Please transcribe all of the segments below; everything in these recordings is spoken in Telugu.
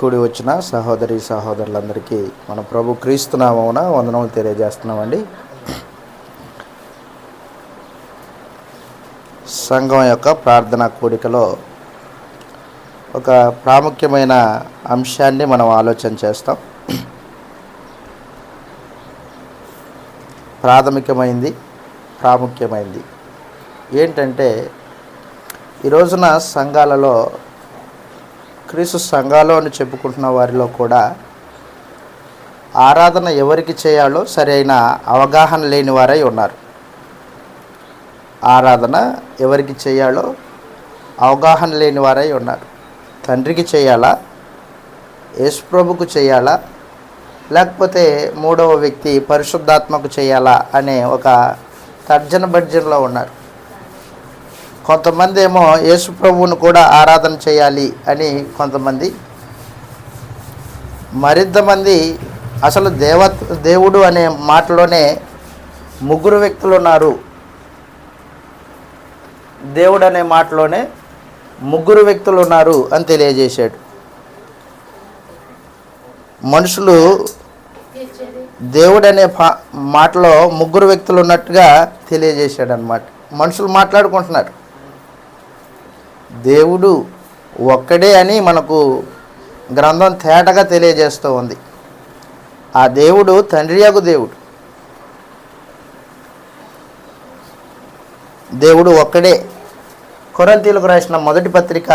కూడి వచ్చిన సహోదరి సహోదరులందరికీ మన ప్రభు క్రీస్తు నామమున వందనములు తెలియజేస్తున్నామండి. సంఘం యొక్క ప్రార్థనా కూడికలో ఒక ప్రాముఖ్యమైన అంశాన్ని మనం ఆలోచన చేస్తాం. ప్రాముఖ్యమైంది ఏంటంటే, ఈ రోజున సంఘాలలో, క్రీస్తు సంఘాలు అని చెప్పుకుంటున్న వారిలో కూడా ఆరాధన ఎవరికి చేయాలో సరైన అవగాహన లేని వారై ఉన్నారు. ఆరాధన ఎవరికి చేయాలో అవగాహన లేని వారై ఉన్నారు. తండ్రికి చేయాలా, యేసుప్రభుకు చేయాలా, లేకపోతే మూడవ వ్యక్తి పరిశుద్ధాత్మకు చేయాలా అనే ఒక తర్జన భర్జనలో ఉన్నారు. కొంతమంది ఏమో యేసుప్రభువును కూడా ఆరాధన చేయాలి అని కొంతమంది, మరింతమంది అసలు దేవుడు అనే మాటలోనే ముగ్గురు వ్యక్తులు ఉన్నారు. దేవుడు అనే మాటలోనే ముగ్గురు వ్యక్తులు ఉన్నారు అని తెలియజేశాడు. మనుషులు దేవుడు అనే మాటలో ముగ్గురు వ్యక్తులు ఉన్నట్టుగా తెలియజేశాడు అన్నమాట. మనుషులు మాట్లాడుకుంటున్నారు. దేవుడు ఒక్కడే అని మనకు గ్రంథం తేటగా తెలియజేస్తూ ఉంది. ఆ దేవుడు తండ్రియగు దేవుడు. దేవుడు ఒక్కడే. కొరింథీయులకు రాసిన మొదటి పత్రిక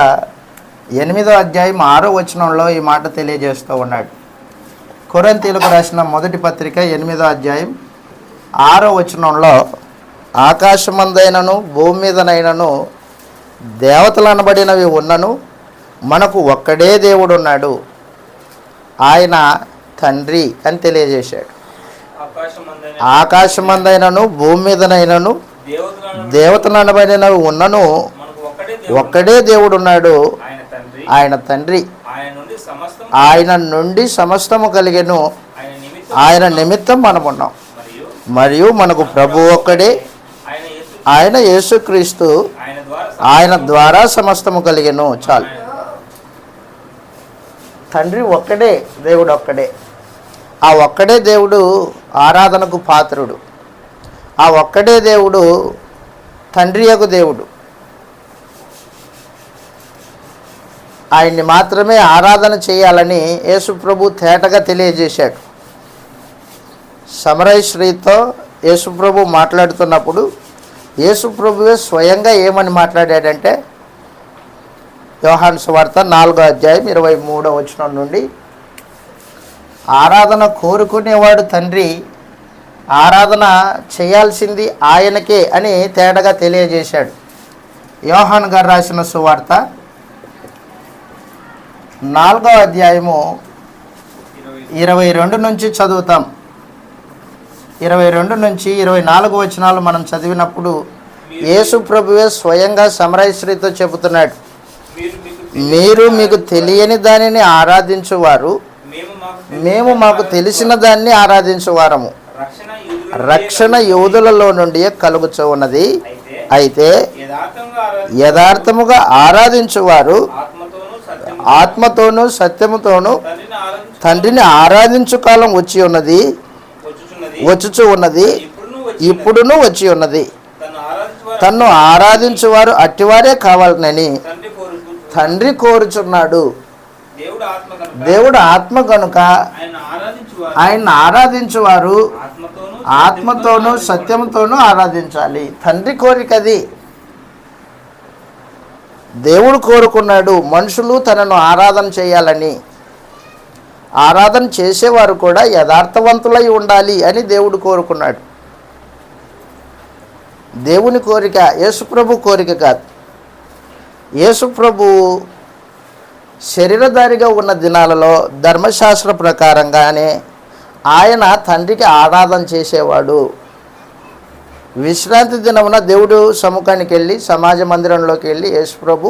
8వ అధ్యాయం 6వ వచనంలో ఈ మాట తెలియజేస్తూ ఉన్నాడు. కొరింథీయులకు రాసిన మొదటి పత్రిక 8వ అధ్యాయం 6వ వచనంలో, ఆకాశమందైనను భూమి మీదనైనను దేవతలు అనబడినవి ఉన్నను మనకు ఒక్కడే దేవుడు ఉన్నాడు, ఆయన తండ్రి అని తెలియజేశాడు. ఆకాశమందైనను భూమి మీదనైనను దేవతలు అనబడినవి ఉన్నను ఒక్కడే దేవుడు ఉన్నాడు, ఆయన తండ్రి. ఆయన నుండి సమస్తము కలిగెను, ఆయన నిమిత్తం మనమున్నాం. మరియు మనకు ప్రభు ఒక్కడే, ఆయన యేసుక్రీస్తు, ఆయన ద్వారా సమస్తము కలిగెను. చాలు. తండ్రి ఒక్కడే, దేవుడు ఒక్కడే. ఆ ఒక్కడే దేవుడు ఆరాధనకు పాత్రుడు. ఆ ఒక్కడే దేవుడు తండ్రియగు దేవుడు. ఆయన్ని మాత్రమే ఆరాధన చేయాలని యేసు ప్రభు తేటగా తెలియజేశాడు. సమరయ స్త్రీతో యేసు ప్రభు మాట్లాడుతున్నప్పుడు యేసు ప్రభువే స్వయంగా ఏమని మాట్లాడాడంటే, యోహాను సువార్త 4వ అధ్యాయం 23వ వచనం నుండి, ఆరాధన కోరుకునేవాడు తండ్రి, ఆరాధన చేయాల్సింది ఆయనకే అని తేటగా తెలియజేశాడు. యోహాను గారు రాసిన సువార్త 4వ అధ్యాయము 22 నుంచి చదువుతాం. 22 నుంచి 24 వచనాలు మనం చదివినప్పుడు యేసు ప్రభువే స్వయంగా సమరయ స్త్రీతో చెబుతున్నాడు, మీరు మీకు తెలియని దానిని ఆరాధించువారు, మేము మాకు తెలిసిన దాన్ని ఆరాధించువారము. రక్షణ యూదులలో నుండి కలుగుచూ ఉన్నది. అయితే యథార్థముగా ఆరాధించువారు ఆత్మతోనూ సత్యముతోనూ తండ్రిని ఆరాధించు కాలం వచ్చుచూ ఉన్నది, ఇప్పుడును వచ్చి ఉన్నది. తన్ను ఆరాధించువారు అట్టివారే కావాలని తండ్రి కోరుచున్నాడు. దేవుడు ఆత్మ కనుక ఆయన ఆరాధించువారు ఆత్మతోనూ సత్యముతోనూ ఆరాధించాలి. తండ్రి కోరికది. దేవుడు కోరుకున్నాడు మనుషులు తనను ఆరాధన చేయాలని. ఆరాధన చేసేవారు కూడా యథార్థవంతులై ఉండాలి అని దేవుడు కోరుకున్నాడు. దేవుని కోరిక, యేసుప్రభు కోరిక కాదు. యేసుప్రభు శరీరధారిగా ఉన్న దినాలలో ధర్మశాస్త్ర ప్రకారంగానే ఆయన తండ్రికి ఆరాధన చేసేవాడు. విశ్రాంతి దినమున దేవుడు సముఖానికి వెళ్ళి, సమాజ మందిరంలోకి వెళ్ళి యేసుప్రభు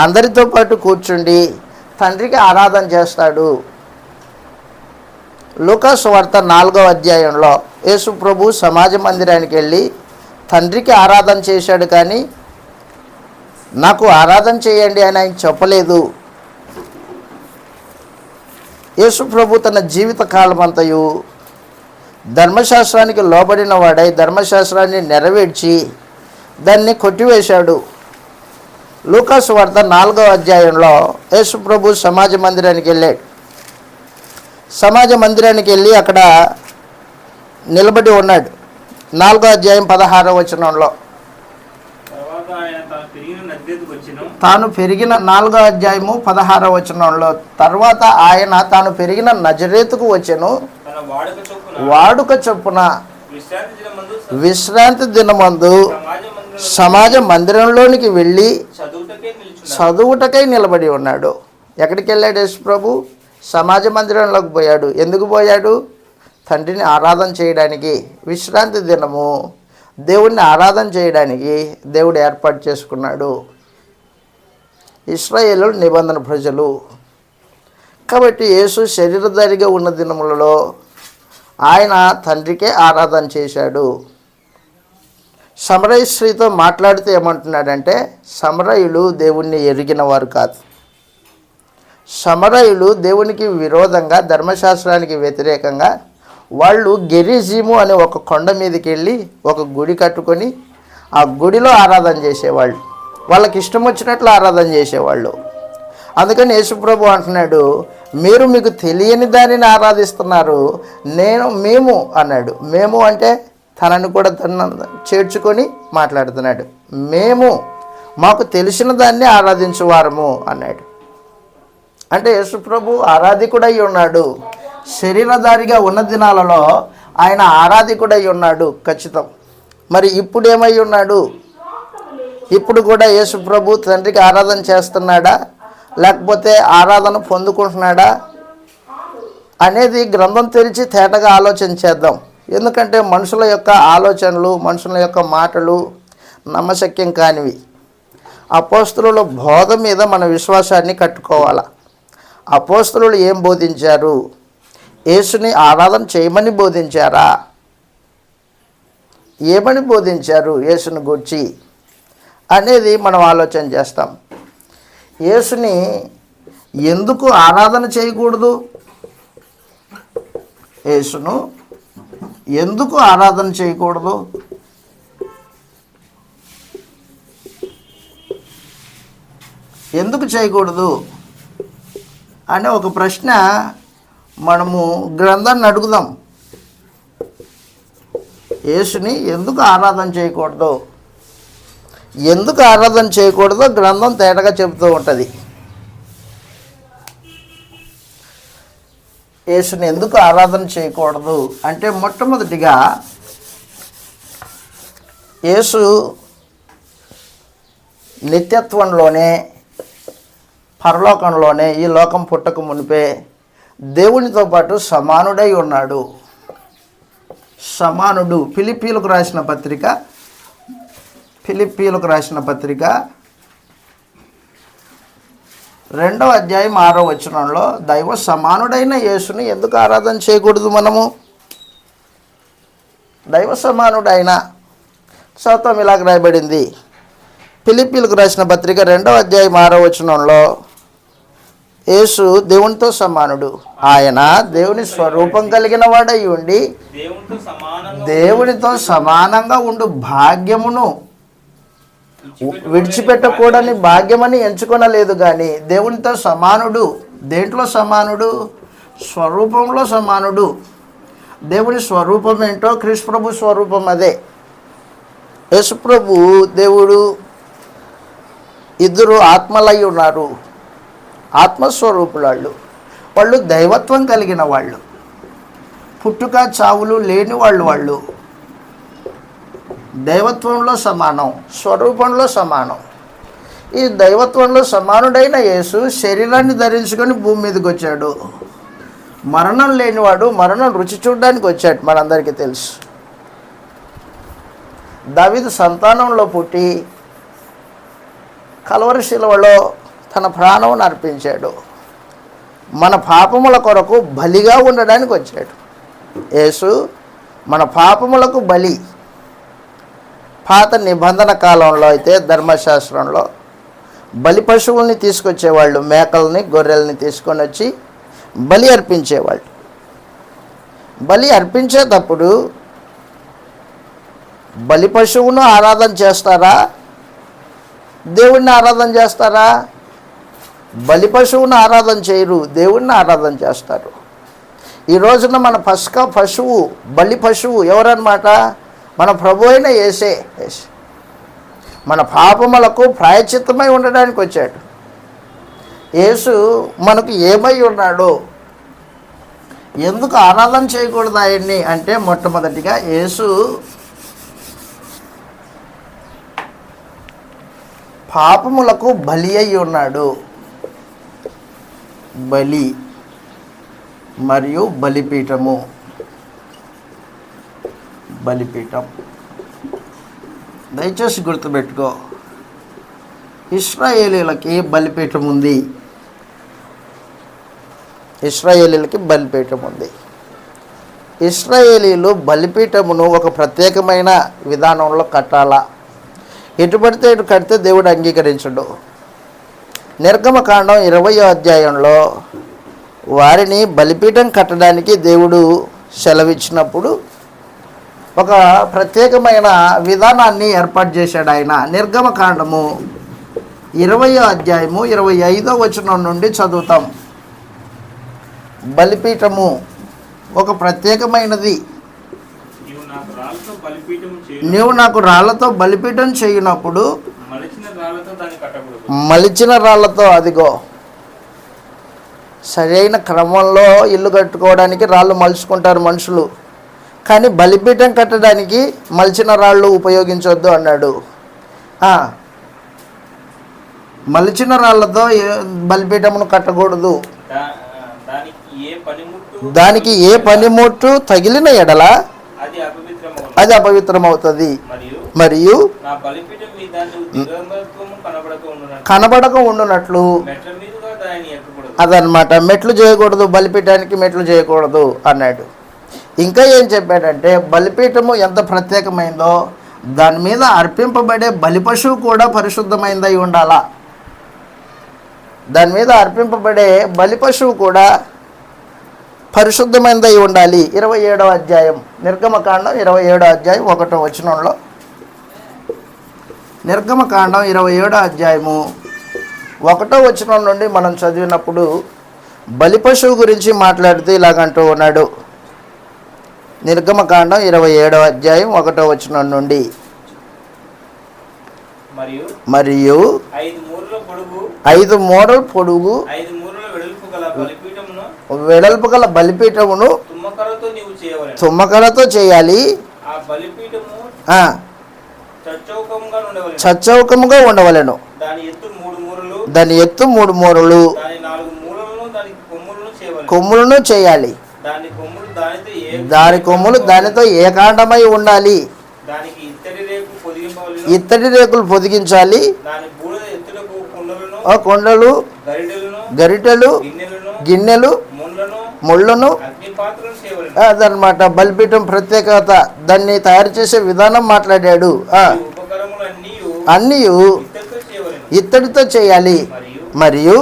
అందరితో పాటు కూర్చుండి తండ్రికి ఆరాధన చేస్తాడు. లూకా సువార్త 4వ అధ్యాయంలో యేసు ప్రభు సమాజ మందిరానికి వెళ్ళి తండ్రికి ఆరాధన చేశాడు, కానీ నాకు ఆరాధన చేయండి అని ఆయన చెప్పలేదు. యేసు ప్రభు తన జీవిత కాలమంతయు ధర్మశాస్త్రానికి లోబడిన వాడై ధర్మశాస్త్రాన్ని నెరవేర్చి దాన్ని కొట్టివేశాడు. లూకాసు వార్త 4వ అధ్యాయంలో యేసు ప్రభు సమాజ మందిరానికి వెళ్ళాడు. సమాజ మందిరానికి వెళ్ళి అక్కడ నిలబడి ఉన్నాడు. 4వ అధ్యాయం 16వ వచనంలో తాను పెరిగిన 4వ అధ్యాయము 16వ వచనంలో తర్వాత ఆయన తాను పెరిగిన నజరేతుకు వచ్చెను, వాడుక చొప్పున విశ్రాంతి దినమందు సమాజ మందిరంలోనికి వెళ్ళి చదువుటకై నిలబడి ఉన్నాడు. ఎక్కడికి వెళ్ళాడు యేసు ప్రభు? సమాజ మందిరంలోకి పోయాడు. ఎందుకు పోయాడు? తండ్రిని ఆరాధన చేయడానికి. విశ్రాంతి దినము దేవుడిని ఆరాధన చేయడానికి దేవుడు ఏర్పాటు చేసుకున్నాడు. ఇశ్రాయేలు నిబంధన ప్రజలు కాబట్టి యేసు శరీరధారిగా ఉన్న దినములలో ఆయన తండ్రికే ఆరాధన చేశాడు. సమరయ స్త్రీతో మాట్లాడితే ఏమంటున్నాడంటే, సమరయులు దేవుణ్ణి ఎరిగిన వారు కాదు. సమరయులు దేవునికి విరోధంగా, ధర్మశాస్త్రానికి వ్యతిరేకంగా వాళ్ళు గెరిజీము అనే ఒక కొండ మీదకి వెళ్ళి ఒక గుడి కట్టుకొని ఆ గుడిలో ఆరాధన చేసేవాళ్ళు. వాళ్ళకి ఇష్టం వచ్చినట్లు ఆరాధన చేసేవాళ్ళు. అందుకని యేసుప్రభు అంటున్నాడు, మీరు మీకు తెలియని దానిని ఆరాధిస్తున్నారు, మేము అన్నాడు. మేము అంటే తనని కూడా చేర్చుకొని మాట్లాడుతున్నాడు. మాకు తెలిసిన దాన్ని ఆరాధించువారము అన్నాడు. అంటే యేసుప్రభు ఆరాధికుడై ఉన్నాడు. శరీరధారిగా ఉన్న దినాలలో ఆయన ఆరాధికుడై ఉన్నాడు, ఖచ్చితం. మరి ఇప్పుడు ఏమై ఉన్నాడు? ఇప్పుడు కూడా యేసుప్రభు తండ్రికి ఆరాధన చేస్తున్నాడా, లేకపోతే ఆరాధన పొందుకుంటున్నాడా అనేది గ్రంథం తెరిచి తేటగా ఆలోచన చేద్దాం. ఎందుకంటే మనుషుల యొక్క ఆలోచనలు, మనుషుల యొక్క మాటలు నమ్మశక్యం కానివి. అపోస్తలుల బోధ మీద మన విశ్వాసాన్ని కట్టుకోవాలి. అపోస్తలులు ఏం బోధించారు? యేసుని ఆరాధన చేయమని బోధించారా? ఏమని బోధించారు యేసుని గూర్చి అనేది మనం ఆలోచన చేస్తాం. యేసుని ఎందుకు ఆరాధన చేయకూడదు? యేసును ఎందుకు ఆరాధన చేయకూడదు? ఎందుకు చేయకూడదు అనే ఒక ప్రశ్న మనము గ్రంథాన్ని అడుగుదాం. యేసుని ఎందుకు ఆరాధన చేయకూడదు, ఎందుకు ఆరాధన చేయకూడదో గ్రంథం తేటగా చెబుతూ ఉంటుంది. యేసుని ఎందుకు ఆరాధన చేయకూడదు అంటే, మొట్టమొదటిగా యేసు నిత్యత్వంలోనే, పరలోకంలోనే, ఈ లోకం పుట్టక మునిపే దేవునితో పాటు సమానుడై ఉన్నాడు. సమానుడు. ఫిలిప్పీలకు రాసిన పత్రిక 2వ అధ్యాయం 6వ వచనంలో దైవ సమానుడైన యేసుని ఎందుకు ఆరాధన చేయకూడదు? మనము దైవ సమానుడైన చదువుతాం. ఇలాగ రాయబడింది ఫిలిప్పీలకు రాసిన పత్రిక 2వ అధ్యాయం 6వ వచనంలో, యేసు దేవునితో సమానుడు. ఆయన దేవుని స్వరూపం కలిగిన వాడై ఉండి దేవునితో సమానంగా ఉండు భాగ్యమును విడిచిపెట్టకూడని భాగ్యమని ఎంచుకొనలేదు. కానీ దేవునితో సమానుడు. దేంట్లో సమానుడు? స్వరూపంలో సమానుడు. దేవుని స్వరూపం ఏంటో క్రీస్తు ప్రభు స్వరూపం అదే. యేసుప్రభు దేవుడు ఇద్దరు ఆత్మలై ఉన్నారు. ఆత్మస్వరూపులాళ్ళు. వాళ్ళు దైవత్వం కలిగిన వాళ్ళు, పుట్టుక చావులు లేని వాళ్ళు దైవత్వంలో సమానం, స్వరూపంలో సమానం. ఈ దైవత్వంలో సమానుడైన యేసు శరీరాన్ని ధరించుకొని భూమి మీదకి వచ్చాడు. మరణం లేనివాడు, మరణం రుచి చూడడానికి వచ్చాడు, మనందరికీ తెలుసు. దావీదు సంతానంలో పుట్టి కల్వరి శిలువలో తన ప్రాణం అర్పించాడు. మన పాపముల కొరకు బలిగా ఉండడానికి వచ్చాడు. యేసు మన పాపములకు బలి. పాత నిబంధన కాలంలో అయితే ధర్మశాస్త్రంలో బలి పశువుల్ని తీసుకొచ్చేవాళ్ళు. మేకల్ని, గొర్రెల్ని తీసుకొని వచ్చి బలి అర్పించేవాళ్ళు. బలి అర్పించేటప్పుడు బలి పశువును ఆరాధన చేస్తారా, దేవుణ్ణి ఆరాధన చేస్తారా? బలి పశువును ఆరాధన చేయరు, దేవుణ్ణి ఆరాధన చేస్తారు. ఈ రోజున మన పస్కా పశువు, బలి పశువు ఎవరన్నమాట? మన ప్రభు అయిన యేసే. మన పాపములకు ప్రాయశ్చిత్తమై ఉండడానికి వచ్చాడు. యేసు మనకు ఏమై ఉన్నాడో, ఎందుకు ఆరాధన చేయకూడదు ఆయన్ని అంటే, మొట్టమొదటిగా యేసు పాపములకు బలి అయి ఉన్నాడు. బలి మరియు బలిపీఠము. బలిపీఠం దయచేసి గుర్తుపెట్టుకో. ఇశ్రాయేలీలకి బలిపీఠం ఉంది. ఇశ్రాయేలీలకి బలిపీఠం ఉంది. ఇశ్రాయేలీలు బలిపీఠమును ఒక ప్రత్యేకమైన విధానంలో కట్టాలా. ఎటు పడితే ఇటు కడితే దేవుడు అంగీకరించడు. నిర్గమకాండం 20వ అధ్యాయంలో వారిని బలిపీఠం కట్టడానికి దేవుడు సెలవిచ్చినప్పుడు ఒక ప్రత్యేకమైన విధానాన్ని ఏర్పాటు చేశాడు ఆయన. నిర్గమకాండము 20వ అధ్యాయము 25వ వచనం నుండి చదువుతాం. బలిపీఠము ఒక ప్రత్యేకమైనది. నీవు నాకు రాళ్లతో బలిపీఠం చేయునప్పుడు మలిచిన రాళ్లతో, అదిగో సరైన క్రమంలో ఇల్లు కట్టుకోవడానికి రాళ్ళు మలుచుకుంటారు మనుషులు, కానీ బలిపీఠం కట్టడానికి మలిచిన రాళ్ళు ఉపయోగించవద్దు అన్నాడు. మలిచిన రాళ్లతో బలిపీఠమును కట్టకూడదు. దానికి ఏ పనిముట్టు తగిలిన ఎడల అది అపవిత్రమవుతుంది. మరియు కనబడక ఉండునట్లు అదనమాట. మెట్లు చేయకూడదు, బలిపీఠానికి మెట్లు చేయకూడదు అన్నాడు. ఇంకా ఏం చెప్పాడంటే, బలిపీఠము ఎంత ప్రత్యేకమైందో దాని మీద అర్పింపబడే బలి పశువు కూడా పరిశుద్ధమైందై ఉండాలా. దాని మీద అర్పింపబడే బలి పశువు కూడా పరిశుద్ధమైనదై ఉండాలి. 27వ అధ్యాయం నిర్గమకాండం 27వ అధ్యాయం 1వ వచనంలో, నిర్గమకాండం 27వ అధ్యాయము 1వ వచనం నుండి మనం చదివినప్పుడు బలి పశువు గురించి మాట్లాడుతూ ఇలాగంటూ ఉన్నాడు. నిర్గమకాండం 27వ అధ్యాయం 1వ వచనం నుండి, మరియు 5 మూరల పొడుగు వెడల్పు గల బలిపీఠమును తుమ్మకరతో చేయాలి. చచ్చౌకముగా ఉండవలెను. దాని ఎత్తు 3 మూరలు, కొమ్ములను చేయాలి. దాని కొమ్ములు దానితో ఏకాండమై ఉండాలి. ఇత్తడి రేకులు పొదిగించాలి. కొండలు, గరిటెలు, గిన్నెలు, ముళ్ళను, అదనమాట బలిపీఠం ప్రత్యేకత. దాన్ని తయారు చేసే విధానం మాట్లాడాడు. అన్నీ ఇత్తడితో చేయాలి. మరియు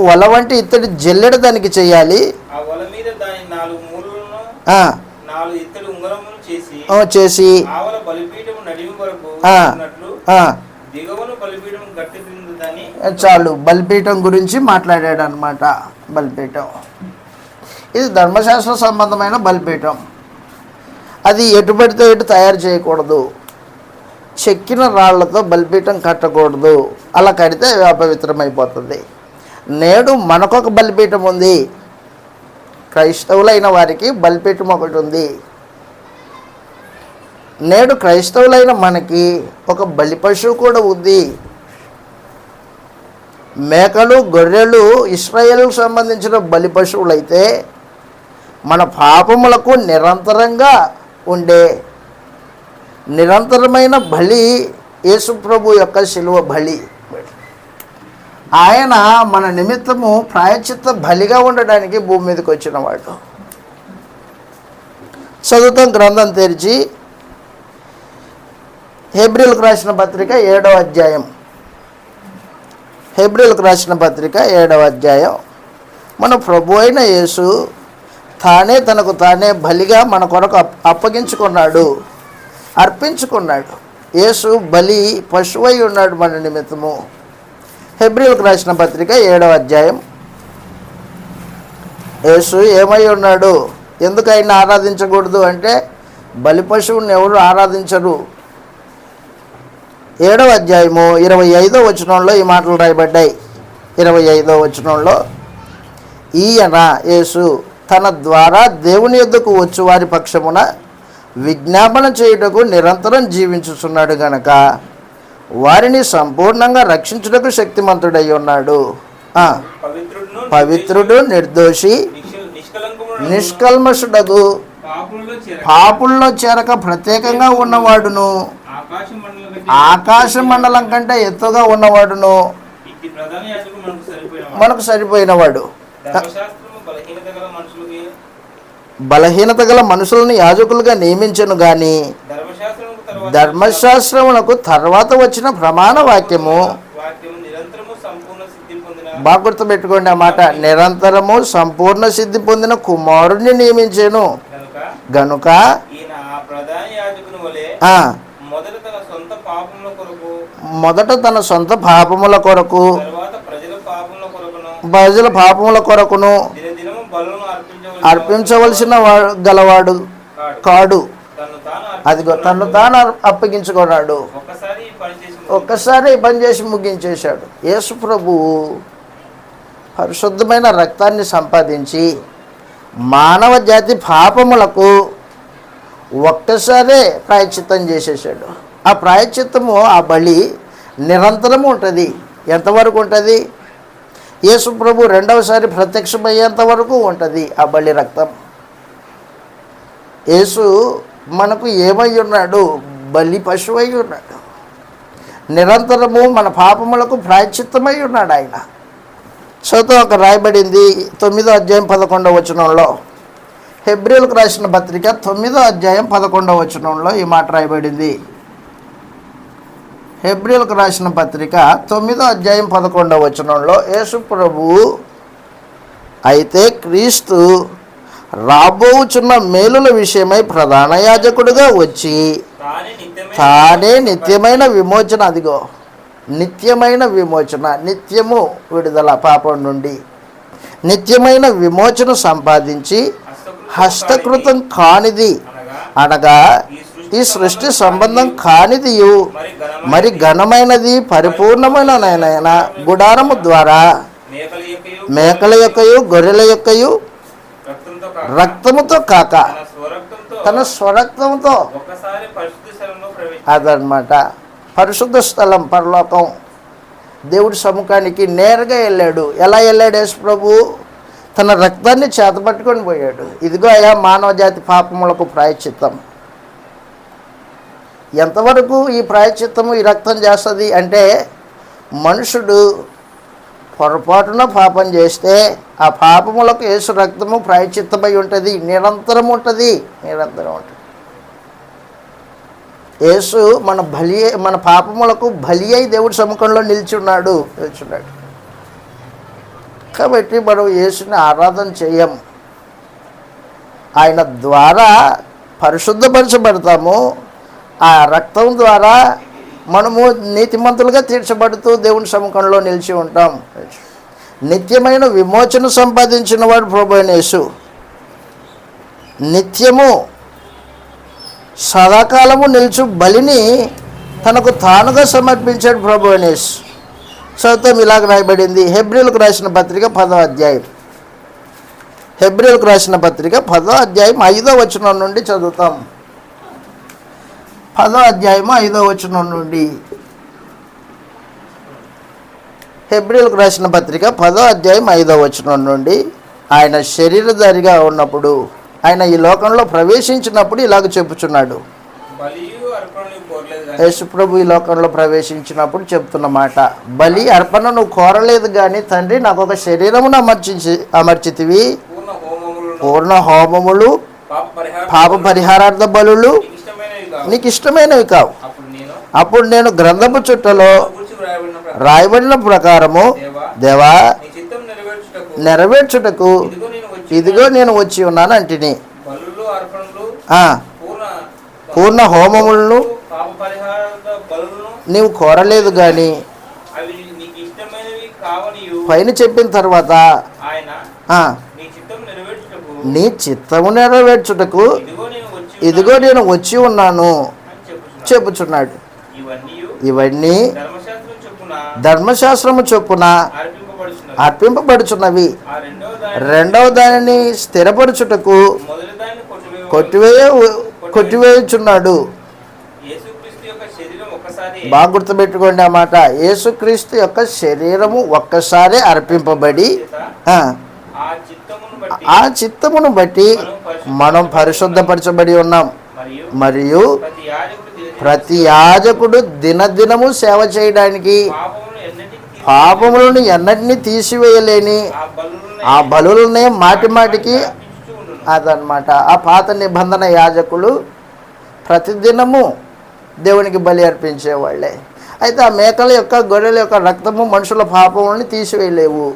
వల వంటి ఇత్తడి జల్లెడ దానికి చేయాలి. చేసి చాలు బలిపీఠం గురించి మాట్లాడాడు అనమాట. బలిపీఠం ఇది ధర్మశాస్త్ర సంబంధమైన బలిపీఠం. అది ఎటు పడితే ఎటు తయారు చేయకూడదు. చెక్కిన రాళ్లతో బలిపీఠం కట్టకూడదు. అలా కడితే అపవిత్రమైపోతుంది. నేడు మనకొక బలిపీఠం ఉంది. క్రైస్తవులైన వారికి బలిపీఠం ఒకటి ఉంది. నేడు క్రైస్తవులైన మనకి ఒక బలి పశువు కూడా ఉంది. మేకలు, గొర్రెలు ఇశ్రాయేలుకు సంబంధించిన బలి పశువులైతే, మన పాపములకు నిరంతరంగా ఉండే నిరంతరమైన బలి యేసు ప్రభు యొక్క శిలువ బలి. ఆయన మన నిమిత్తము ప్రాయశ్చిత్త బలిగా ఉండడానికి భూమి మీదకి వచ్చినవాడు. చదువుతాం గ్రంథం తెరిచి హెబ్రీయులకు రాసిన పత్రిక 7వ అధ్యాయం. హెబ్రీయులకు రాసిన పత్రిక 7వ అధ్యాయం. మన ప్రభు అయిన యేసు తానే తనకు తానే బలిగా మన కొరకు అప్పగించుకున్నాడు, అర్పించుకున్నాడు. యేసు బలి పశువై ఉన్నాడు మన నిమిత్తము. హెబ్రీయులకు రాసిన పత్రిక 7వ అధ్యాయం. యేసు ఏమై ఉన్నాడు? ఎందుకు ఆయన ఆరాధించకూడదు అంటే బలి పశువుని ఎవరు ఆరాధించరు. 7వ అధ్యాయము 25వ వచనంలో ఈ మాటలు రాయబడ్డాయి. 25వ వచనంలో, ఈయన యేసు తన ద్వారా దేవుని యొద్దకు వచ్చు వారి పక్షమున విజ్ఞాపన చేయుటకు నిరంతరం జీవించుచున్నాడు గనక వారిని సంపూర్ణంగా రక్షించుటకు శక్తిమంతుడై ఉన్నాడు. పవిత్రుడు, నిర్దోషి, నిష్కల్మషుడగు, పాపుల్లో చేరక ప్రత్యేకంగా ఉన్నవాడును, ఆకాశ మండలం కంటే ఎత్తుగా ఉన్నవాడును, మనకు సరిపోయినవాడు. బలహీనత గల మనుషులను యాజకులుగా నియమించను గాని ధర్మశాస్త్రమునకు తర్వాత వచ్చిన ప్రమాణ వాక్యము, బాగా గుర్తుపెట్టుకోండి ఆ మాట, నిరంతరము సంపూర్ణ సిద్ధి పొందిన కుమారుణ్ణి నియమించాను గనుక మొదట తన సొంత పాపముల కొరకు ప్రజల పాపముల కొరకును అర్పించవలసిన గలవాడు కాడు. అదిగో తను తాను అప్పగించుకున్నాడు. ఒక్కసారి పని చేసి ముగించేశాడు. యేసు ప్రభువు పరిశుద్ధమైన రక్తాన్ని సంపాదించి మానవ జాతి పాపములకు ఒక్కసారే ప్రాయశ్చిత్తం చేసేసాడు. ఆ ప్రాయశ్చిత్తము, ఆ బలి నిరంతరము ఉంటుంది. ఎంతవరకు ఉంటుంది? యేసు ప్రభు రెండవసారి ప్రత్యక్షమయ్యేంత వరకు ఉంటుంది ఆ బలి రక్తం. యేసు మనకు ఏమై ఉన్నాడు? బలి పశువై ఉన్నాడు. నిరంతరము మన పాపములకు ప్రాయశ్చిత్తమై ఉన్నాడు ఆయన. చదువు ఒక రాయబడింది 9వ అధ్యాయం 11వ వచనంలో. హెబ్రీయులకు రాసిన పత్రిక 9వ అధ్యాయం 11వ వచనంలో ఈ మాట రాయబడింది. హెబ్రీయులకు రాసిన పత్రిక 9వ అధ్యాయం 11వ వచనంలో, యేసు ప్రభువు అయితే క్రీస్తు రాబోచున్న మేలుల విషయమై ప్రధాన యాజకుడిగా వచ్చి తానే నిత్యమైన విమోచన, అదిగో నిత్యమైన విమోచన, నిత్యము విడుదల పాపం నుండి నిత్యమైన విమోచన సంపాదించి హస్తకృతం కానిది అనగా ఈ సృష్టి సంబంధం కానిదియు మరి ఘనమైనది పరిపూర్ణమైన గుడారము ద్వారా మేకల యొక్కయు గొర్రెల యొక్కయు రక్తముతో కాక తన స్వరక్తంతో, అదనమాట పరిశుద్ధ స్థలం, పరలోకం, దేవుడి సముఖానికి నేరుగా వెళ్ళాడు. ఎలా వెళ్ళాడు యేసు ప్రభు? తన రక్తాన్ని చేతపట్టుకొని పోయాడు. ఇదిగో అయా మానవ జాతి పాపములకు ప్రాయశ్చిత్తం. ఎంతవరకు ఈ ప్రాయశ్చిత్తము, ఈ రక్తం చేస్తుంది అంటే, మనుషుడు పొరపాటున పాపం చేస్తే ఆ పాపములకు యేసు రక్తము ప్రాయశ్చిత్తమై ఉంటుంది. నిరంతరం ఉంటుంది, నిరంతరం ఉంటుంది. యేసు మన పాపములకు బలి అయి దేవుడి సముఖంలో నిల్చున్నాడు. కాబట్టి మనం యేసుని ఆరాధన చేయం. ఆయన ద్వారా పరిశుద్ధపరచబడతాము. ఆ రక్తం ద్వారా మనము నీతిమంతులుగా తీర్చబడుతూ దేవుని సముఖంలో నిలిచి ఉంటాం. నిత్యమైన విమోచన సంపాదించిన వాడు ప్రభువైన యేసు. నిత్యము సదాకాలము నిలుచు బలిని తనకు తానుగా సమర్పించాడు ప్రభువైన యేసు. చదువుతాం, ఇలాగ రాయబడింది హెబ్రీయులకు రాసిన పత్రిక 10వ అధ్యాయం. హెబ్రీయులకు రాసిన పత్రిక 10వ అధ్యాయం 5వ వచనం నుండి చదువుతాం. 10వ అధ్యాయము 5వ వచనం నుండి. హెబ్రీయులకు రాసిన పత్రిక 10వ అధ్యాయం 5వ వచనం నుండి. ఆయన శరీరధారిగా ఉన్నప్పుడు, ఆయన ఈ లోకంలో ప్రవేశించినప్పుడు ఇలాగ చెప్పుచున్నాడు. యేసు ప్రభు ఈ లోకంలో ప్రవేశించినప్పుడు చెప్తున్న మాట, బలి అర్పణ నువ్వు కోరలేదు కానీ తండ్రి నాకు ఒక శరీరమును అమర్చితివి. పూర్ణ హోమములు, పాప పరిహారార్థ బలులు నీకు ఇష్టమైనవి కావు. అప్పుడు నేను గ్రంథపు చుట్టలో రాయబడిన ప్రకారము దేవా నీ చిత్తం నెరవేర్చుటకు ఇదిగో నేను వచ్చి ఉన్నాను అంటిని. బలులు అర్పణలు పూర్ణ హోమములను పాప పరిహార బలులను నీవు కోరలేదు గాని అవి నీకు ఇష్టమైనవి కావనియు పైన చెప్పిన తర్వాత ఆయన నీ చిత్తము నెరవేర్చుటకు ఇదిగో నేను వచ్చి ఉన్నాను చెప్పుచున్నాడు. ఇవన్నీ ధర్మశాస్త్రము చొప్పున అర్పింపబడుచున్నవి. రెండవ దానిని స్థిరపరచుటకు కొట్టివేయుచున్నాడు. బాగా గుర్తుపెట్టుకోండి ఆ మాట. యేసుక్రీస్తు యొక్క శరీరము ఒక్కసారి అర్పింపబడి ఆ చిత్తమును బట్టి మనం పరిశుద్ధపరచబడి ఉన్నాం. మరియు ప్రతి యాజకుడు దినదినము సేవ చేయడానికి పాపములను ఎన్నటినీ తీసివేయలేని ఆ బలులనే మాటి మాటికి అదనమాట. ఆ పాత నిబంధన యాజకులు ప్రతిదినము దేవునికి బలి అర్పించేవాళ్ళే. అయితే ఆ మేకల యొక్క గొర్రెల యొక్క రక్తము మనుషుల పాపములను తీసివేయలేవు.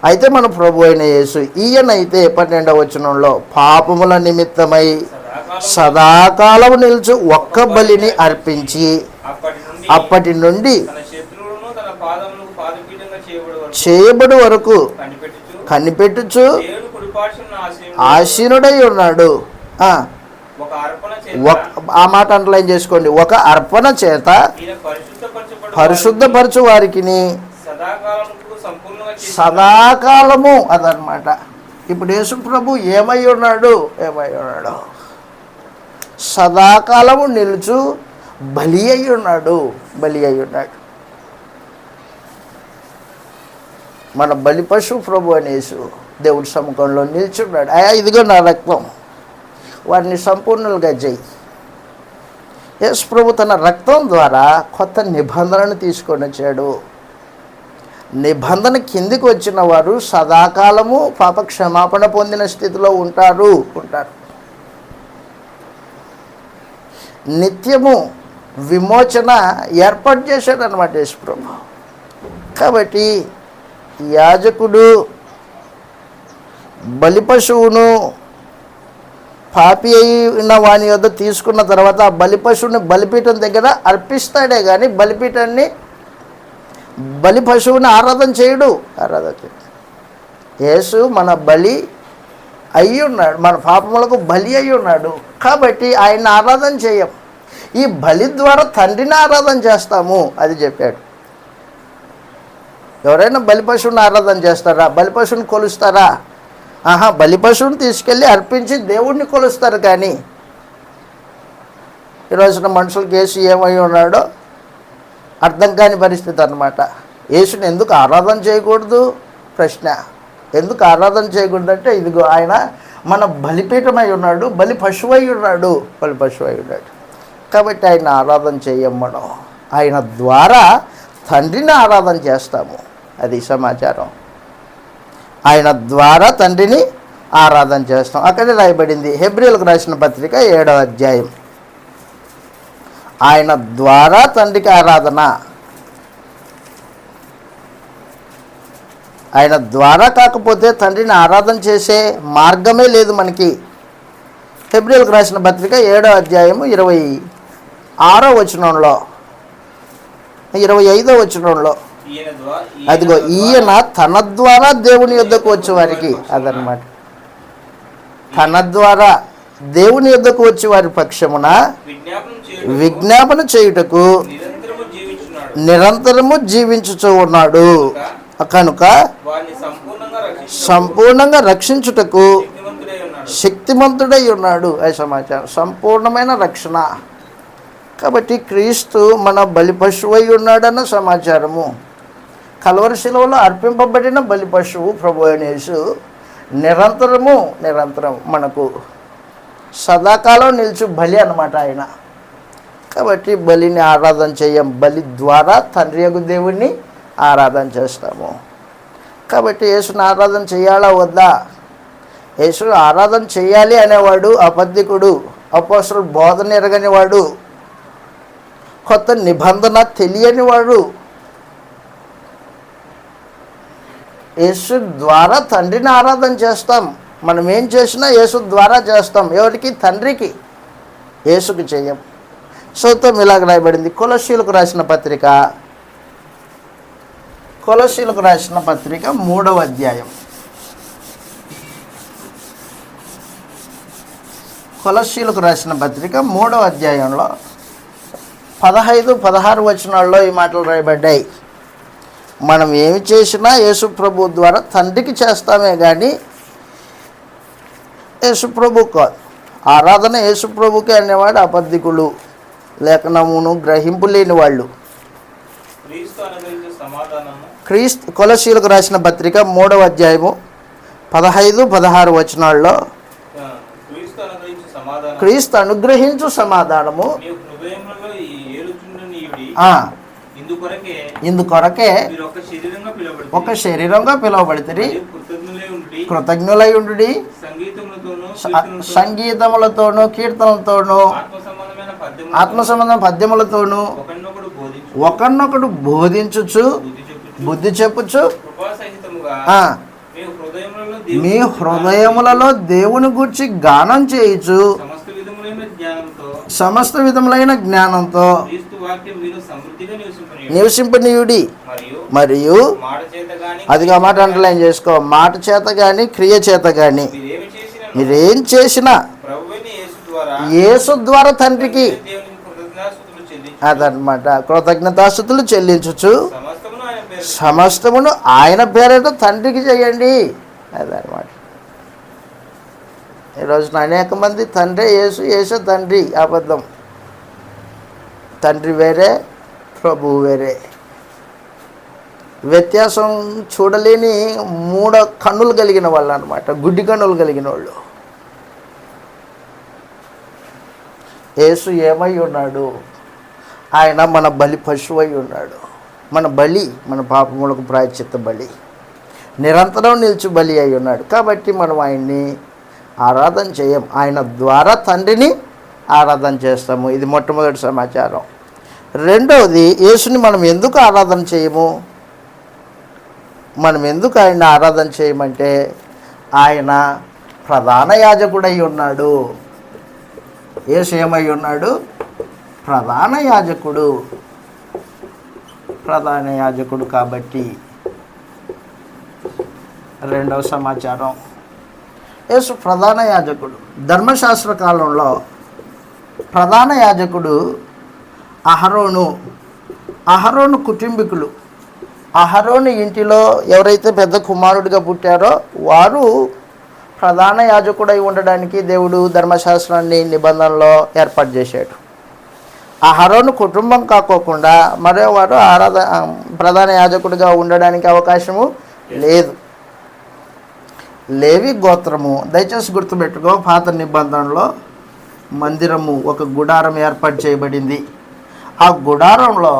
అయితే మన ప్రభు అయిన యేసు ఈయనైతే 12వ వచనంలో పాపముల నిమిత్తమై సదాకాలం నిలుచు ఒక్క బలిని అర్పించి అప్పటి నుండి చేయబడి వరకు కనిపెట్టుచు ఆసీనుడై ఉన్నాడు. ఆ మాట అండర్లైన్ చేసుకోండి. ఒక అర్పణ చేత పరిశుద్ధపరచు వారికి సదాకాలము అదనమాట. ఇప్పుడు యేసు ప్రభు ఏమై ఉన్నాడు? సదాకాలము నిలుచు బలి అయి ఉన్నాడు. మన బలి పశువు ప్రభు అని యేసు దేవుడి సముఖంలో నిల్చున్నాడు. ఇదిగో నా రక్తం, వారిని సంపూర్ణులుగా చేయి. యేసు ప్రభు తన రక్తం ద్వారా కొత్త నిబంధనను తీసుకొని వచ్చాడు. నిబంధన కిందికి వచ్చిన వారు సదాకాలము పాప క్షమాపణ పొందిన స్థితిలో ఉంటారు. నిత్యము విమోచన ఏర్పాటు చేశాడు అన్నమాట యేసు ప్రభు. కాబట్టి యాజకుడు బలి పశువును పాపి అయిన వాని వద్ద తీసుకున్న తర్వాత ఆ బలి పశువుని బలిపీఠం దగ్గర అర్పిస్తాడే కానీ బలి పశువుని ఆరాధన చేయడు. యేసు మన బలి అయి ఉన్నాడు, మన పాపములకు బలి అయి ఉన్నాడు. కాబట్టి ఆయన ఆరాధన చేయం. ఈ బలి ద్వారా తండ్రిని ఆరాధన చేస్తాము అది చెప్పాడు. ఎవరైనా బలి పశువుని ఆరాధన చేస్తారా? బలి పశువుని కొలుస్తారా? బలి పశువుని తీసుకెళ్ళి అర్పించి దేవుడిని కొలుస్తారు. కానీ ఈరోజున మనుషులకు యేసు ఏమై ఉన్నాడో అర్థం కాని పరిస్థితి అన్నమాట. యేసుని ఎందుకు ఆరాధన చేయకూడదు? ప్రశ్న. ఎందుకు ఆరాధన చేయకూడదు అంటే ఇదిగో ఆయన మన బలిపీఠమై ఉన్నాడు, బలి పశువు అయి ఉన్నాడు. కాబట్టి ఆయన ఆరాధన చేయం. మనం ఆయన ద్వారా తండ్రిని ఆరాధన చేస్తాము. అది సమాచారం. ఆయన ద్వారా తండ్రిని ఆరాధన చేస్తాం. అక్కడే రాయబడింది హెబ్రీయులకు రాసిన పత్రిక 7వ అధ్యాయం. ఆయన ద్వారా తండ్రికి ఆరాధన. ఆయన ద్వారా కాకపోతే తండ్రిని ఆరాధన చేసే మార్గమే లేదు మనకి. హెబ్రీయులకు రాసిన పత్రిక 7వ అధ్యాయము 26వ వచనంలో 25వ వచనంలో అదిగో ఈయన తన ద్వారా దేవుని యొద్దకు వచ్చేవారికి అదనమాట. తన ద్వారా దేవుని యొద్దకు వచ్చే వారి పక్షమున విజ్ఞాపన చేయుటకు నిరంతరము జీవించుచూ ఉన్నాడు. కనుక సంపూర్ణంగా రక్షించుటకు శక్తిమంతుడై ఉన్నాడు. అది సమాచారం. సంపూర్ణమైన రక్షణ. కాబట్టి క్రీస్తు మన బలి పశువు అయి ఉన్నాడన్న సమాచారము. కల్వరి శిలువలో అర్పింపబడిన బలి పశువు ప్రభు అయిన యేసు నిరంతరం మనకు సదాకాలం నిలిచి బలి అన్నమాట ఆయన. కాబట్టి బలిని ఆరాధన చేయం. బలి ద్వారా తండ్రి యొక్క దేవుణ్ణి ఆరాధన చేస్తాము. కాబట్టి యేసుని ఆరాధన చేయాలా వద్దా? యేసు ఆరాధన చేయాలి అనేవాడు అబద్ధికుడు, అపోస్తలుల బోధన ఎరగనివాడు, కొత్త నిబంధన తెలియనివాడు. యేసు ద్వారా తండ్రిని ఆరాధన చేస్తాం. మనం ఏం చేసినా యేసు ద్వారా చేస్తాం. ఎవరికి? తండ్రికి. యేసుకు చేయం. సూత్రం ఇలాగ రాయబడింది. కొలస్సీలకు రాసిన పత్రిక 3వ అధ్యాయం. కొలస్సీలకు రాసిన పత్రిక 3వ అధ్యాయంలో 15, 16 వచనాల్లో ఈ మాటలు రాయబడ్డాయి. మనం ఏమి చేసినా యేసు ప్రభు ద్వారా తండ్రికి చేస్తామే కానీ యేసు ప్రభు కాదు. ఆరాధన యేసు ప్రభుకే అనేవాడు అబద్ధికులు, లేఖనమును గ్రహింపు లేని వాళ్ళు. కొలస్సీలకు రాసిన పత్రిక 3వ అధ్యాయము 15, 16 వచనాల్లో క్రీస్తు అనుగ్రహించు సమాధానము ఇందుకొరకే ఒక శరీరంగా పిలువబడితే కృతజ్ఞులై ఉండుడి, సంగీతములతోనూ కీర్తనలతోనూ ఆత్మ సంబంధమైన పద్యములతోనూ ఒకరినొకడు బోధించుచు బుద్ధి చెప్పుచు మీ హృదయములలో దేవుని గూర్చి గానం చేయుచు సమస్త విధములైన జ్ఞానంతో నివసింపనీయుడి. మరియు అదిగా మాట అండర్లైన్ చేసుకో. మాట చేత కానీ క్రియ చేత కానీ మీరేం చేసినా యేసు ద్వారా తండ్రికి అదనమాట కృతజ్ఞతాస్తుతులు చెల్లించుచు సమస్తమును ఆయన పేరిట తండ్రికి చేయండి. అదనమాట. ఈరోజున అనేక మంది తండ్రి యేసు, యేసు తండ్రి. అబద్ధం. తండ్రి వేరే, ప్రభువు వేరే. వ్యత్యాసం చూడలేని 3 కన్నులు కలిగిన వాళ్ళు అనమాట, గుడ్డి కన్నులు కలిగిన వాళ్ళు. యేసు ఏమై ఉన్నాడు? ఆయన మన బలి పశువు అయి ఉన్నాడు. మన బలి, మన పాపములకు ప్రాయశ్చిత్త బలి, నిరంతరం నిలిచి బలి అయి ఉన్నాడు. కాబట్టి మనం ఆయన్ని ఆరాధన చేయం, ఆయన ద్వారా తండ్రిని ఆరాధన చేస్తాము. ఇది మొట్టమొదటి సమాచారం. రెండవది, యేసుని మనం ఎందుకు ఆరాధన చేయము? మనం ఎందుకు ఆయన ఆరాధన చేయమంటే ఆయన ప్రధాన యాజకుడై ఉన్నాడు. యేసు ఏమై ఉన్నాడు? ప్రధాన యాజకుడు. ప్రధాన యాజకుడు కాబట్టి. రెండవ సమాచారం, యేసు ప్రధాన యాజకుడు. ధర్మశాస్త్ర కాలంలో ప్రధాన యాజకుడు అహరోను కుటుంబీకులు. అహరోను ఇంటిలో ఎవరైతే పెద్ద కుమారుడిగా పుట్టారో వారు ప్రధాన యాజకుడై ఉండడానికి దేవుడు ధర్మశాస్త్రాన్ని నిబంధనలో ఏర్పాటు చేశాడు. అహరోను కుటుంబం కాకోకుండా మరోవారు ప్రధాన యాజకుడిగా ఉండడానికి అవకాశము లేదు. లేవి గోత్రము. దయచేసి గుర్తుపెట్టుకో, పాత నిబంధనలో మందిరము, ఒక గుడారం ఏర్పాటు చేయబడింది. ఆ గుడారంలో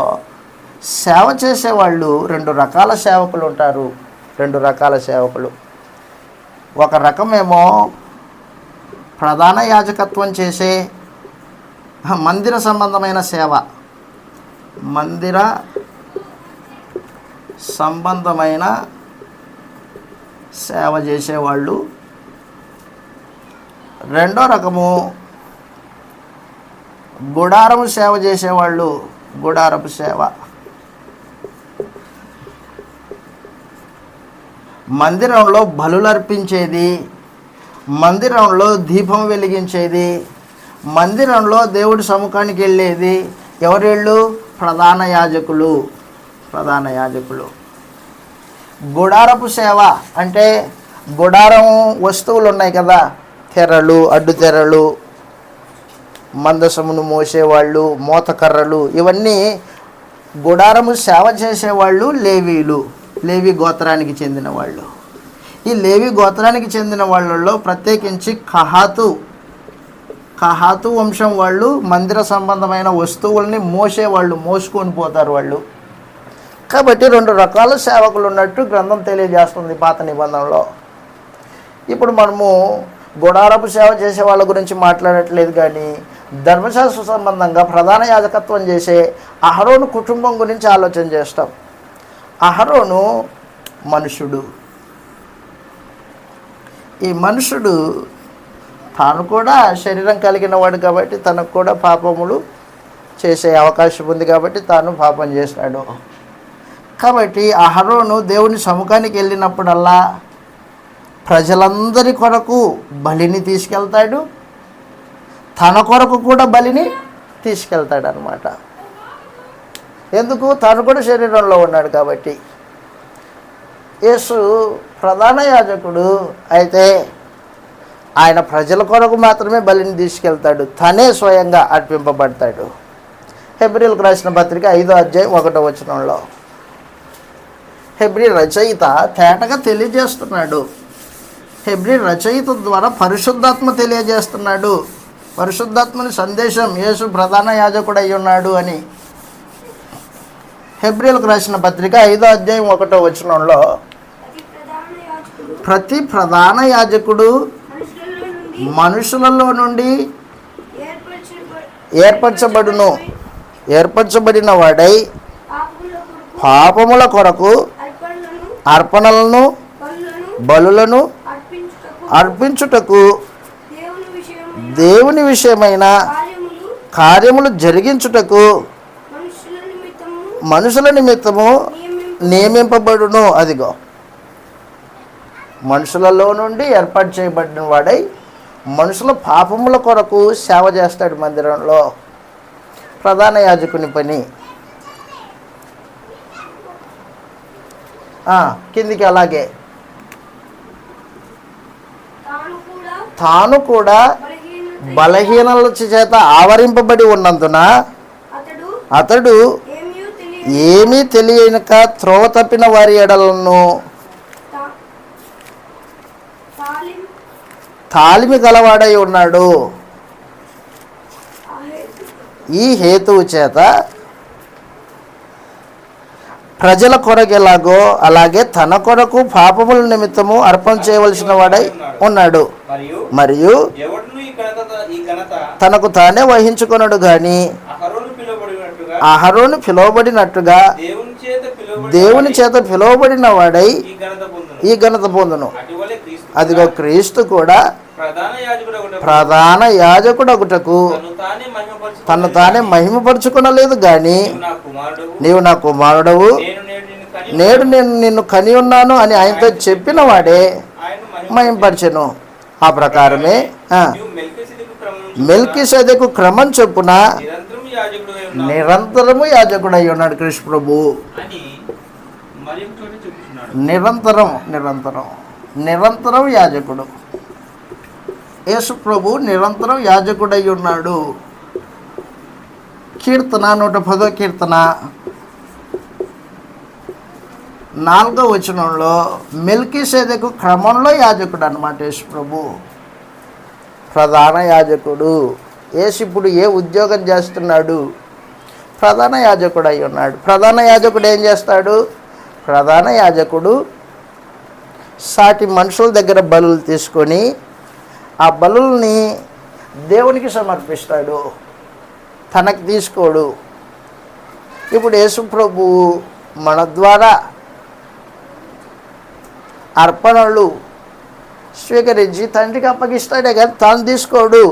సేవ చేసేవాళ్ళు 2 రకాల సేవకులు ఉంటారు. 2 రకాల సేవకులు. ఒక రకమేమో ప్రధాన యాజకత్వం చేసే మందిర సంబంధమైన సేవ, మందిర సంబంధమైన సేవ చేసేవాళ్ళు. రెండో రకము గుడారము సేవ చేసేవాళ్ళు. గుడారపు సేవ. మందిరంలో బలులు అర్పించేది, మందిరంలో దీపం వెలిగించేది, మందిరంలో దేవుడి సముఖానికి వెళ్ళేది ఎవరు? ప్రధాన యాజకులు. ప్రధాన యాజకులు. గుడారపు సేవ అంటే గుడారం వస్తువులు ఉన్నాయి కదా, తెరలు, అడ్డు తెరలు, మందసమును మోసేవాళ్ళు, మోతకర్రలు, ఇవన్నీ గుడారము సేవ చేసేవాళ్ళు లేవీలు. లేవి గోత్రానికి చెందిన వాళ్ళు. ఈ లేవి గోత్రానికి చెందిన వాళ్ళల్లో ప్రత్యేకించి కహాతు వంశం వాళ్ళు మందిర సంబంధమైన వస్తువుల్ని మోసేవాళ్ళు, మోసుకొని పోతారు వాళ్ళు. కాబట్టి 2 రకాల సేవకులు ఉన్నట్టు గ్రంథం తెలియజేస్తుంది పాత నిబంధనలో. ఇప్పుడు మనము గుడారపు సేవ చేసే వాళ్ళ గురించి మాట్లాడట్లేదు, కానీ ధర్మశాస్త్ర సంబంధంగా ప్రధాన యాజకత్వం చేసే అహరోను కుటుంబం గురించి ఆలోచన చేస్తాం. అహరోను మనుషుడు, ఈ మనుషుడు తాను కూడా శరీరం కలిగిన వాడు కాబట్టి తనకు కూడా పాపములు చేసే అవకాశం ఉంది కాబట్టి తాను పాపం చేశాడు. కాబట్టి అహరోను దేవుని సముఖానికి వెళ్ళినప్పుడల్లా ప్రజలందరి కొరకు బలిని తీసుకెళ్తాడు, తన కొరకు కూడా బలిని తీసుకెళ్తాడు అన్నమాట. ఎందుకు? తను కూడా శరీరంలో ఉన్నాడు కాబట్టి. యేసు ప్రధాన యాజకుడు అయితే ఆయన ప్రజల కొరకు మాత్రమే బలిని తీసుకెళ్తాడు, తనే స్వయంగా అర్పింపబడతాడు. హెబ్రీలకు రాసిన పత్రిక 5వ అధ్యాయం 1వ వచనంలో హెబ్రీ రచయిత తేటగా తెలియజేస్తున్నాడు. హెబ్రీ రచయిత ద్వారా పరిశుద్ధాత్మ తెలియజేస్తున్నాడు. పరిశుద్ధాత్మని సందేశం యేసు ప్రధాన యాజకుడు అయి ఉన్నాడు అని. హెబ్రీలకు రాసిన పత్రిక 5వ అధ్యాయం 1వ వచనంలో ప్రతి ప్రధాన యాజకుడు మనుషులలో నుండి ఏర్పరచబడిన వాడై పాపముల కొరకు అర్పణలను బలులను అర్పించుటకు దేవుని విషయమైన కార్యములు జరిగించుటకు మనుషుల నిమిత్తము నియమింపబడును. అదిగో మనుషులలో నుండి ఏర్పాటు చేయబడిన వాడై మనుషుల పాపముల కొరకు సేవ చేస్తాడు మందిరంలో. ప్రధాన యాజకుని పని. కిందికి అలాగే తాను కూడా బలహీనల చేత ఆవరింపబడి ఉన్నందున అతడు ఏమీ తెలియక త్రోవ తప్పిన వారి ఎడలను తాలిమి గలవాడై ఉన్నాడు. ఈ హేతువు చేత ప్రజల కొరకు ఎలాగో అలాగే తన కొరకు పాపముల నిమిత్తము అర్పణ చేయవలసిన వాడై ఉన్నాడు. మరియు తనకు తానే వహించుకొనడు గాని అహరోను పిలువబడినట్టుగా దేవుని చేత పిలువబడిన వాడై ఈ ఘనత పొందును. అదిగో క్రీస్తు కూడా ప్రధాన యాజకుడగుటకు తను తానే మహిమపరుచుకొనలేదు గాని నీవు నా కుమారుడవు, నేడు నేను నిన్ను కని ఉన్నాను అని ఆయనతో చెప్పిన వాడే మహిమపరచెను. ఆ ప్రకారమే మెల్కీసెదెకు క్రమం చొప్పున నిరంతరము యాజకుడై ఉన్నాడు కృష్ణ ప్రభు. నిరంతరం యాజకుడు యేసు ప్రభు నిరంతరం యాజకుడై ఉన్నాడు. కీర్తన 110వ కీర్తన 4వ వచనంలో మెల్కీసెదెకు క్రమంలో యాజకుడు అన్నమాట యేసు ప్రభు. ప్రధాన యాజకుడు. యేసు ఇప్పుడు ఏ ఉద్యోగం చేస్తున్నాడు? ప్రధాన యాజకుడు అయి ఉన్నాడు. ప్రధాన యాజకుడు ఏం చేస్తాడు? ప్రధాన యాజకుడు సాటి మనుషుల దగ్గర బలులు తీసుకొని ఆ బలుల్ని దేవునికి సమర్పిస్తాడు, తనకి తీసుకోడు. ఇప్పుడు యేసు ప్రభు మన ద్వారా అర్పణలు స్వీకరించి తండ్రికి అప్పగిస్తాడే కానీ తాను తీసుకోడు.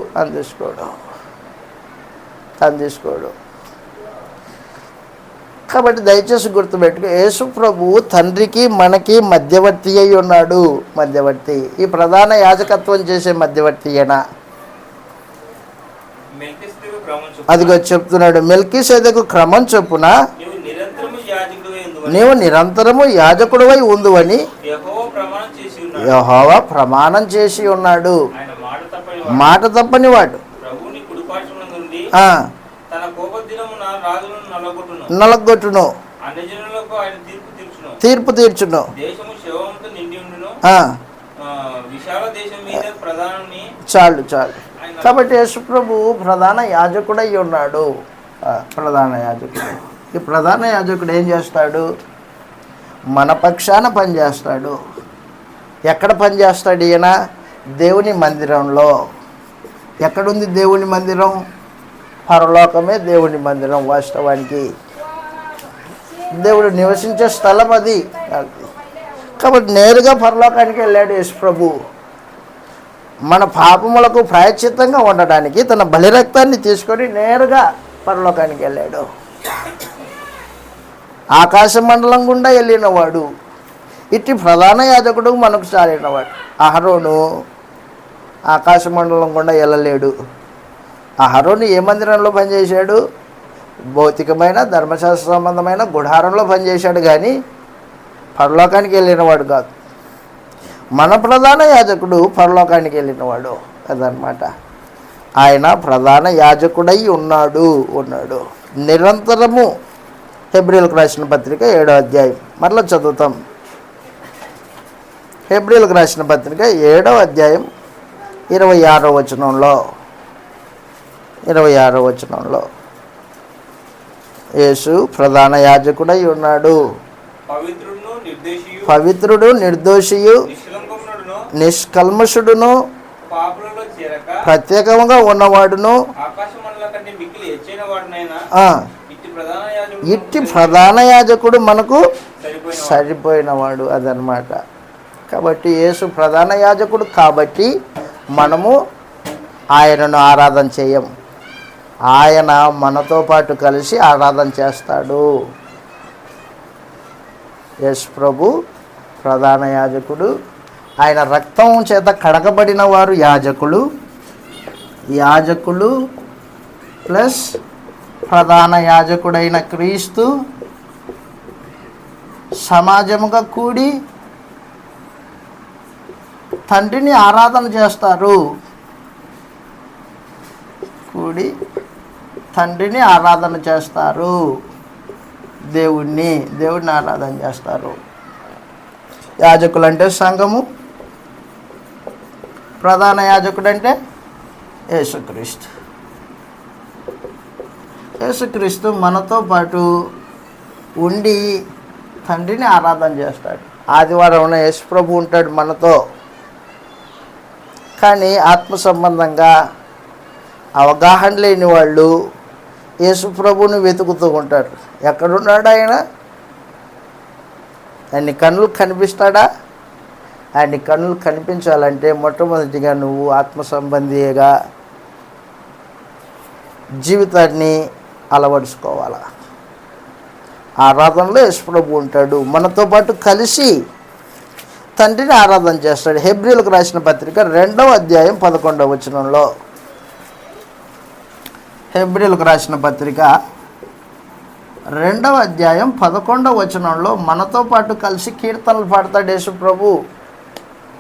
కాబట్టి దయచేసి గుర్తుపెట్టుకో, యేసు ప్రభు తండ్రికి మనకి మధ్యవర్తి అయి ఉన్నాడు. మధ్యవర్తి. ఈ ప్రధాన యాజకత్వం చేసే మధ్యవర్తియేనా? అదిగో చెప్తున్నాడు, మెల్కీసెదెకు క్రమం చొప్పున నీవు నిరంతరము యాజకుడివై ఉందువని యెహోవా ప్రమాణం చేసి ఉన్నాడు. మాట తప్పని వాడు నలగొట్టును, తీర్పు తీర్చును. చాలు. కాబట్టి యేసు ప్రభు ప్రధాన యాజకుడై ఉన్నాడు. ప్రధాన యాజకుడు. ఈ ప్రధాన యాజకుడు ఏం చేస్తాడు? మన పక్షాన పనిచేస్తాడు. ఎక్కడ పనిచేస్తాడు ఈయన? దేవుని మందిరంలో. ఎక్కడుంది దేవుని మందిరం? పరలోకమే దేవుని మందిరం. వాస్తవానికి దేవుడు నివసించే స్థలం అది. కాబట్టి నేరుగా పరలోకానికి వెళ్ళాడు యేసు ప్రభు. మన పాపములకు ప్రాయశ్చిత్తంగా ఉండడానికి తన బలిరక్తాన్ని తీసుకొని నేరుగా పరలోకానికి వెళ్ళాడు. ఆకాశ మండలం గుండా వెళ్ళినవాడు, ఇట్టి ప్రధాన యాజకుడు మనకు చాలినవాడు. అహరోను ఆకాశ మండలం గుండా వెళ్ళలేడు. అహరోను ఏ మందిరంలో పనిచేశాడు? భౌతికమైన ధర్మశాస్త్ర సంబంధమైన గుడారంలో పనిచేశాడు, కానీ పరలోకానికి వెళ్ళినవాడు కాదు. మన ప్రధాన యాజకుడు పరలోకానికి వెళ్ళినవాడు అదనమాట. ఆయన ప్రధాన యాజకుడై ఉన్నాడు. నిరంతరము. హెబ్రీయులకు రాసిన పత్రిక 7వ అధ్యాయం మరలా చదువుతాం. హెబ్రీయులకు రాసిన పత్రిక 7వ అధ్యాయం 26వ వచనంలో యేసు ప్రధాన యాజకుడై ఉన్నాడు. పవిత్రుడు, నిర్దోషియు, నిష్కల్మషుడును, ప్రత్యేకంగా ఉన్నవాడును, ఇట్టి ప్రధాన యాజకుడు మనకు సరిపోయినవాడు అదనమాట. కాబట్టి యేసు ప్రధాన యాజకుడు కాబట్టి మనము ఆయనను ఆరాధన చేయం. ఆయన మనతో పాటు కలిసి ఆరాధన చేస్తాడు. యేసు ప్రభు ప్రధాన యాజకుడు. ఆయన రక్తం చేత కడగబడిన వారు యాజకులు ప్లస్ ప్రధాన యాజకుడైన క్రీస్తు సమాజముగా కూడి తండ్రిని ఆరాధన చేస్తారు. దేవుణ్ణి ఆరాధన చేస్తారు. యాజకులు అంటే సంఘము, ప్రధాన యాజకుడు అంటే యేసుక్రీస్తు మనతో పాటు ఉండి తండ్రిని ఆరాధన చేస్తాడు. ఆదివారం యేసు ప్రభు ఉంటాడు మనతో, కానీ ఆత్మ సంబంధంగా అవగాహన లేని వాళ్ళు యేసు ప్రభువుని వెతుకుతూ ఉంటారు. ఎక్కడున్నాడు ఆయన? ఆయన కన్నులు కనిపిస్తాడా? ఆయన కన్నులు కనిపించాలంటే మొట్టమొదటిగా నువ్వు ఆత్మ సంబంధిగా జీవితాన్ని అలవడుచుకోవాలి. ఆరాధనలో యేసు ప్రభు ఉంటాడు, మనతో పాటు కలిసి తండ్రిని ఆరాధన చేస్తాడు. హెబ్రీయులకు రాసిన పత్రిక 2వ అధ్యాయం 11వ వచనంలో, హెబ్రీయులకు రాసిన పత్రిక 2వ అధ్యాయం 11వ వచనంలో మనతో పాటు కలిసి కీర్తనలు పాడతాడు యేసు ప్రభు.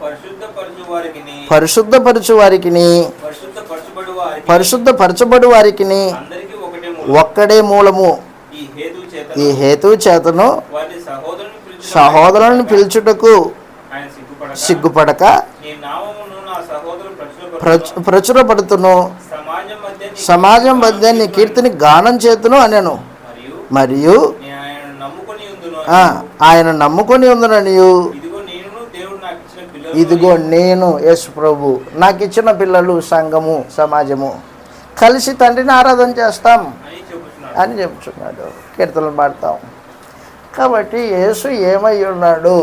పరిశుద్ధపరచు వారికిని పరిశుద్ధపరచబడు వారికిని ఒక్కడే మూలము. ఈ హేతు చేతను సహోదరులను పిలుచుటకు సిగ్గుపడక ప్రచురపడుతును. సమాజం మధ్య నీ కీర్తిని గానం చేతును అనెను. మరియు ఆయన నమ్ముకొని ఉందననియు, ఇదిగో నేను యేసు ప్రభు నాకు ఇచ్చిన పిల్లలు, సంఘము, సమాజము కలిసి తండ్రిని ఆరాధన చేస్తాం అని చెప్తున్నాడు. కీర్తనలు పాడతాం. కాబట్టి యేసు ఏమై ఉన్నాడు?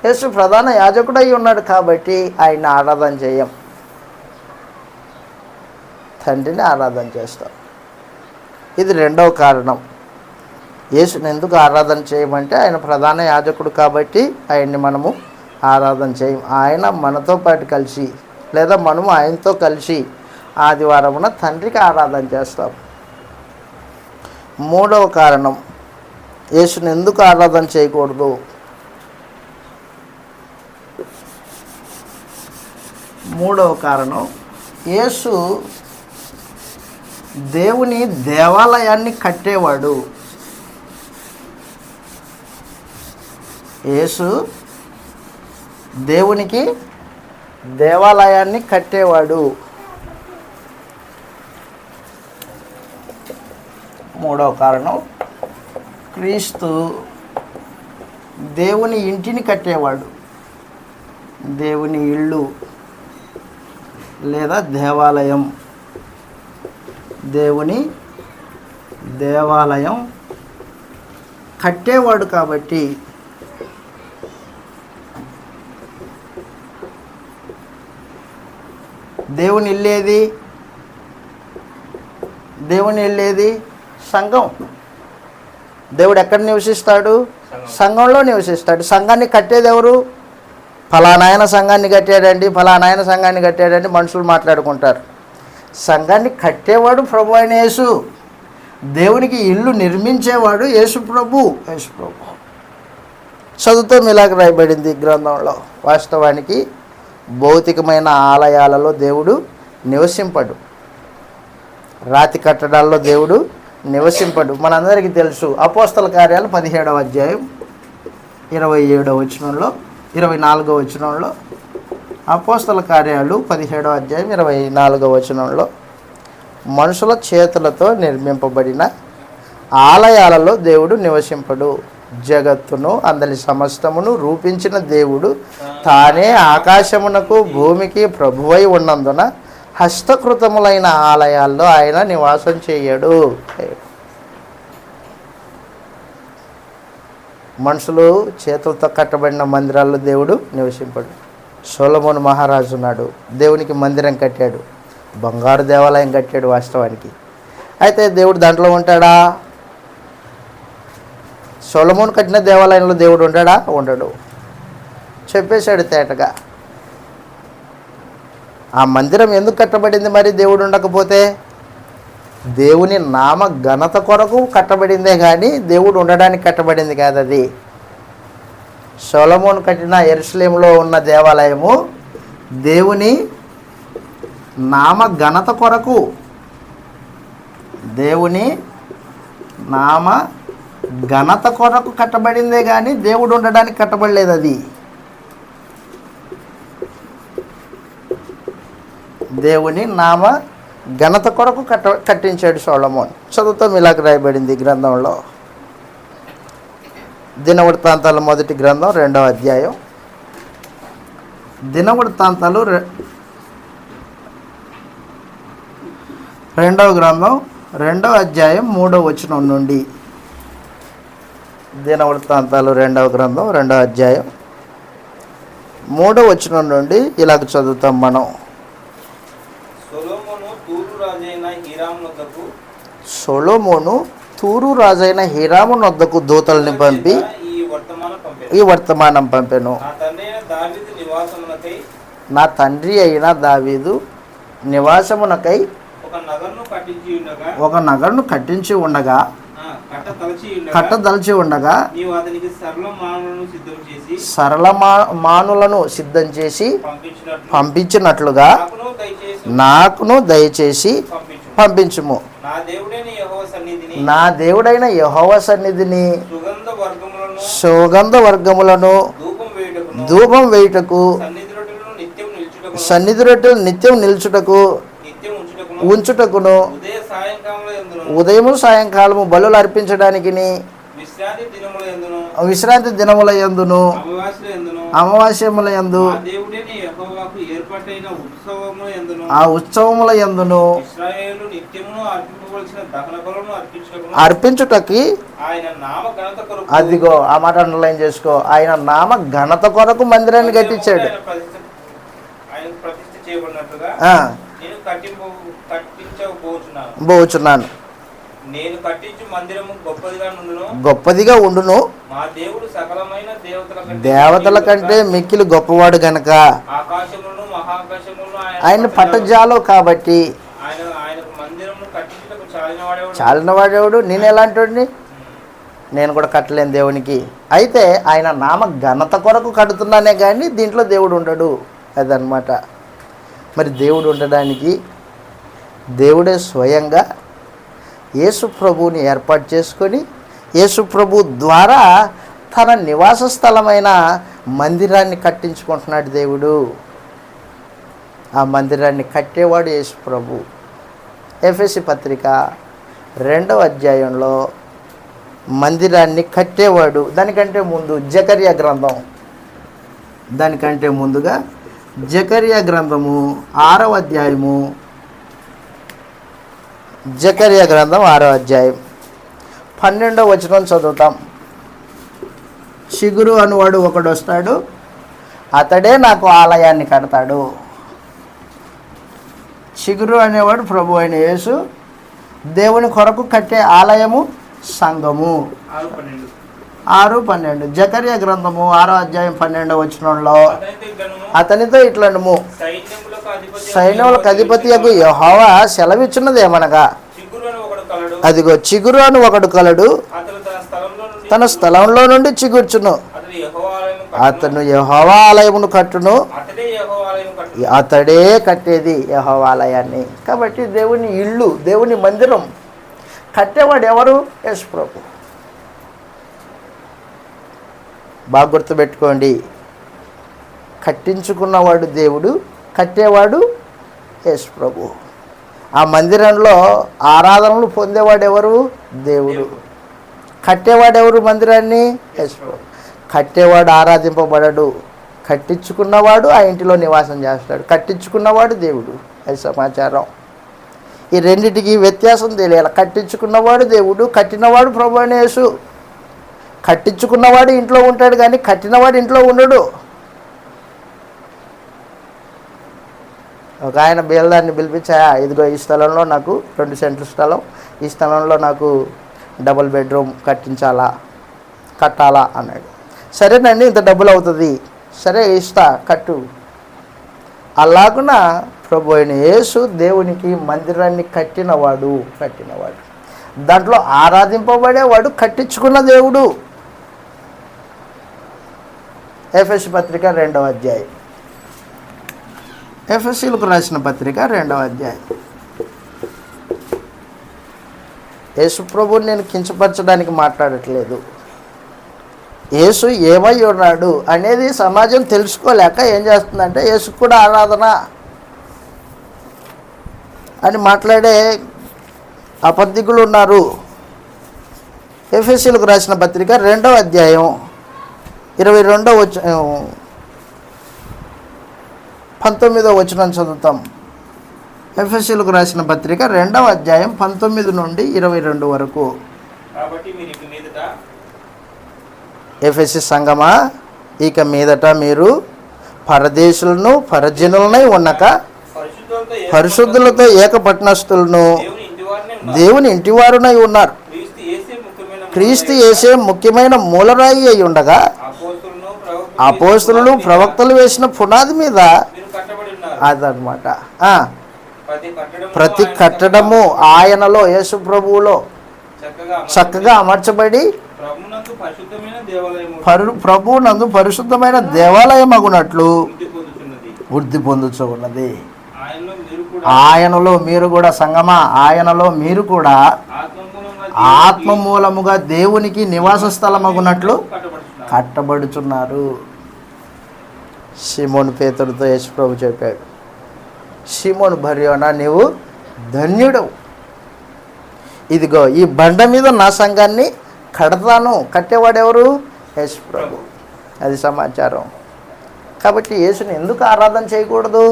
యేసు ప్రధాన యాజకుడై ఉన్నాడు కాబట్టి ఆయన ఆరాధన చేయం, తండ్రిని ఆరాధన చేస్తాం. ఇది 2వ కారణం. యేసుని ఎందుకు ఆరాధన చేయమంటే ఆయన ప్రధాన యాజకుడు కాబట్టి ఆయన్ని మనము ఆరాధన చేయం. ఆయన మనతో పాటు కలిసి లేదా మనము ఆయనతో కలిసి ఆదివారమున తండ్రికి ఆరాధన చేస్తాం. 3వ కారణం, యేసుని ఎందుకు ఆరాధన చేయకూడదు? 3వ కారణం, యేసు దేవుని దేవాలయాన్ని కట్టేవాడు. యేసు దేవునికి దేవాలయాన్ని కట్టేవాడు. 3వ కారణం, క్రీస్తు దేవుని ఇంటిని కట్టేవాడు. దేవుని ఇల్లు లేదా దేవాలయం, దేవుని దేవాలయం కట్టేవాడు కాబట్టి దేవుని ఇల్లేది? దేవుని ఇల్లేది? సంఘం. దేవుడు ఎక్కడ నివసిస్తాడు? సంఘంలో నివసిస్తాడు. సంఘాన్ని కట్టేది ఎవరు? ఫలానాయన సంఘాన్ని కట్టాడండి, ఫలానాయన సంఘాన్ని కట్టాడండి మనుషులు మాట్లాడుకుంటారు. సంఘాన్ని కట్టేవాడు ప్రభు అయిన యేసు. దేవునికి ఇల్లు నిర్మించేవాడు యేసు ప్రభు. యేసు ప్రభు చదువుతో ఇలాగ రాయబడింది గ్రంథంలో. వాస్తవానికి భౌతికమైన ఆలయాలలో దేవుడు నివసింపడు, రాతి కట్టడాల్లో దేవుడు నివసింపడు. మనందరికీ తెలుసు. అపోస్తల కార్యాలు 17వ అధ్యాయం 27వ వచనంలో 24వ వచనంలో, అపోస్తల కార్యాలు 17వ అధ్యాయం 24వ వచనంలో, మనుషుల చేతులతో నిర్మింపబడిన ఆలయాలలో దేవుడు నివసింపడు. జగత్తును అందరి సమస్తమును రూపించిన దేవుడు తానే ఆకాశమునకు భూమికి ప్రభువై ఉన్నందున హస్తకృతములైన ఆలయాల్లో ఆయన నివాసం చేయడు. మనుషులు చేతులతో కట్టబడిన మందిరాల్లో దేవుడు నివసింపడు. సొలొమోను మహారాజు ఉన్నాడు, దేవునికి మందిరం కట్టాడు, బంగారు దేవాలయం కట్టాడు వాస్తవానికి. అయితే దేవుడు దాంట్లో ఉంటాడా? సొలొమోను కట్టిన దేవాలయంలో దేవుడు ఉంటాడా? ఉండడు. చెప్పేశాడు తేటగా. ఆ మందిరం ఎందుకు కట్టబడింది మరి దేవుడు ఉండకపోతే? దేవుని నామ ఘనత కొరకు కట్టబడిందే కానీ దేవుడు ఉండడానికి కట్టబడింది కాదు. అది సొలొమోను కట్టిన యెరూషలేములో ఉన్న దేవాలయము దేవుని నామ ఘనత కొరకు, దేవుని నామ ఘనత కొరకు కట్టబడిందే కానీ దేవుడు ఉండడానికి కట్టబడలేదు. అది దేవుని నామ ఘనత కొరకు కట్టించాడు సొలొమోను. చదువుతాం ఇలాగ రాయబడింది గ్రంథంలో. దినవృత్తాంతాలు మొదటి గ్రంథం 2వ అధ్యాయం. దినవృత్తాంతాలు 2వ గ్రంథం 2వ అధ్యాయం 3వ వచనం నుండి. దినవృత్తాంతాలు 2వ గ్రంథం 2వ అధ్యాయం 3వ వచనం నుండి ఇలాగ చదువుతాం మనం. సొలొమోను తూరు రాజైన హీరాము నొద్దకు దూతల్ని పంపి ఈ వర్తమానం పంపెను. నా తండ్రి అయిన దావీదు నివాసమునకై ఒక నగరును కట్టించి ఉండగా కట్టదలచి ఉండగా సరళ మానులను సిద్ధం చేసి పంపించినట్లుగా నాకును దయచేసి పంపించుము. నా దేవుడైన యెహోవా సన్నిధిని సుగంధ వర్గములను ధూపం వేయుటకు, సన్నిధి రొట్టెలు నిత్యం నిల్చుటకు ఉంచుటకును, ఉదయము సాయంకాలము బలులు అర్పించడానికి, విశ్రాంతి దినముల యందును అమావాస్యముల యందు ఆ ఉత్సవముల యందును అర్పించుటకి, అదిగో ఆ మాట అండర్లైన్ చేసుకో, ఆయన నామ ఘనత కొరకు మందిరాన్ని కట్టించాడు. బోచున్నాను నేను కట్టించు మందిరము గొప్పదిగా ఉండును, మా దేవుడు సకలమైన దేవతల కంటే మిక్కిలి గొప్పవాడు గనక ఆకాశములను మహాకాశములను ఆయన పట్టజాలో కాబట్టి ఆయనకు మందిరము కట్టించుటకు చాలిన వాడేవాడు. నేను ఎలాంటి నేను కూడా కట్టలేను దేవునికి. అయితే ఆయన నామ ఘనత కొరకు కడుతున్నానే కానీ దీంట్లో దేవుడు ఉండడు. అదనమాట. మరి దేవుడు ఉండడానికి దేవుడే స్వయంగా యేసు ప్రభువుని ఏర్పాటు చేసుకొని యేసు ప్రభు ద్వారా తన నివాస స్థలమైన మందిరాన్ని కట్టించుకుంటున్నాడు దేవుడు. ఆ మందిరాన్ని కట్టేవాడు యేసు ప్రభు. ఎఫెసీ పత్రిక 2వ అధ్యాయంలో మందిరాన్ని కట్టేవాడు. దానికంటే ముందు జకర్యా గ్రంథం, దానికంటే ముందుగా జకర్యా గ్రంథము 6వ అధ్యాయము, జకర్యా గ్రంథం 6వ అధ్యాయం 12వ వచనం చదువుతాం. చిగురు అనువాడు ఒకడు వస్తాడు, అతడే నాకు ఆలయాన్ని కడతాడు. చిగురు అనేవాడు ప్రభు అయిన యేసు. దేవుని కొరకు కట్టే ఆలయము సంఘము. 6:12 జకర్యా గ్రంథము 6:12 అతనితో ఇట్లనుము, సైన్యములకు అధిపతియగు యెహోవా సెలవిచ్చినది ఏమనగా, అదిగో చిగురు అని ఒకడు కలడు, తన స్థలంలో నుండి చిగుర్చును, అతను యెహోవా ఆలయమును కట్టును. అతడే కట్టేది యెహోవా ఆలయాన్ని. కాబట్టి దేవుని ఇల్లు, దేవుని మందిరం కట్టేవాడు ఎవరు? యేసు ప్రభు. బాగా గుర్తుపెట్టుకోండి, కట్టించుకున్నవాడు దేవుడు, కట్టేవాడు యేసు ప్రభు. ఆ మందిరంలో ఆరాధనలు పొందేవాడు ఎవరు? దేవుడు. కట్టేవాడు ఎవరు మందిరాన్ని? యేసు ప్రభు. కట్టేవాడు ఆరాధింపబడడు, కట్టించుకున్నవాడు ఆ ఇంటిలో నివాసం చేస్తాడు. కట్టించుకున్నవాడు దేవుడు. అది సమాచారం. ఈ రెండిటికి వ్యత్యాసం తెలియాలి. కట్టించుకున్నవాడు దేవుడు, కట్టినవాడు ప్రభు అయిన యేసు. కట్టించుకున్నవాడు ఇంట్లో ఉంటాడు కానీ కట్టినవాడు ఇంట్లో ఉండడు. ఒక ఆయన బేల్దాన్ని పిలిపించా, ఇదిగో ఈ స్థలంలో నాకు 2 సెంట్ల స్థలం, ఈ స్థలంలో నాకు డబుల్ బెడ్రూమ్ కట్టాలా అన్నాడు. సరేనండి, ఇంత డబ్బులు అవుతుంది, సరే ఇస్తా, కట్టు. అలాగున ప్రభు అయిన యేసు దేవునికి మందిరాన్ని కట్టినవాడు. దాంట్లో ఆరాధింపబడేవాడు కట్టించుకున్న దేవుడు. ఎఫెసీ పత్రిక 2వ అధ్యాయం. ఎఫెసీలకు రాసిన పత్రిక 2వ అధ్యాయం. యేసు ప్రభువుని నేను కించపరచడానికి మాట్లాడట్లేదు. యేసు ఏమై ఉన్నాడు అనేది సమాజం తెలుసుకోలేక ఏం చేస్తుందంటే, యేసుకు కూడా ఆరాధన అని మాట్లాడే అబద్ధికులు ఉన్నారు. ఎఫెసీలకు రాసిన పత్రిక 2వ అధ్యాయం 19వ వచనం చదువుతాం. ఎఫెసీలకు రాసిన పత్రిక 2వ అధ్యాయం 19 నుండి 22 వరకు. ఎఫెసీ సంగమా, ఇక మీదట మీరు పరదేశులను పరజనులనై ఉన్నక పరిశుద్ధులతో ఏకపట్నస్తులను దేవుని ఇంటివారునై ఉన్నారు. క్రీస్తు యేసే ముఖ్యమైన మూలరాయి అయి ఉండగా అపోస్తలులు ప్రవక్తలు వేసిన పునాది మీద అదనమాట. ప్రతి కట్టడము ఆయనలో, యేసు ప్రభువులో చక్కగా అమర్చబడి ప్రభువునందు పరిశుద్ధమైన దేవాలయం అగునట్లు వృద్ధి పొందుచు ఉన్నది. ఆయనలో మీరు కూడా సంగమా, ఆయనలో మీరు కూడా ఆత్మ మూలముగా దేవునికి నివాస స్థలమగునట్లు కట్టబడుచున్నారు. సీమోను పేతురుతో యేసు ప్రభు చెప్పాడు, సీమోను బర్యోనా, నీవు ధన్యుడవు, ఇదిగో ఈ బండ మీద నా సంఘాన్ని కడతాను. కట్టేవాడెవరు? యేసు ప్రభు. అది సమాచారం. కాబట్టి యేసుని ఎందుకు ఆరాధన చేయకూడదు?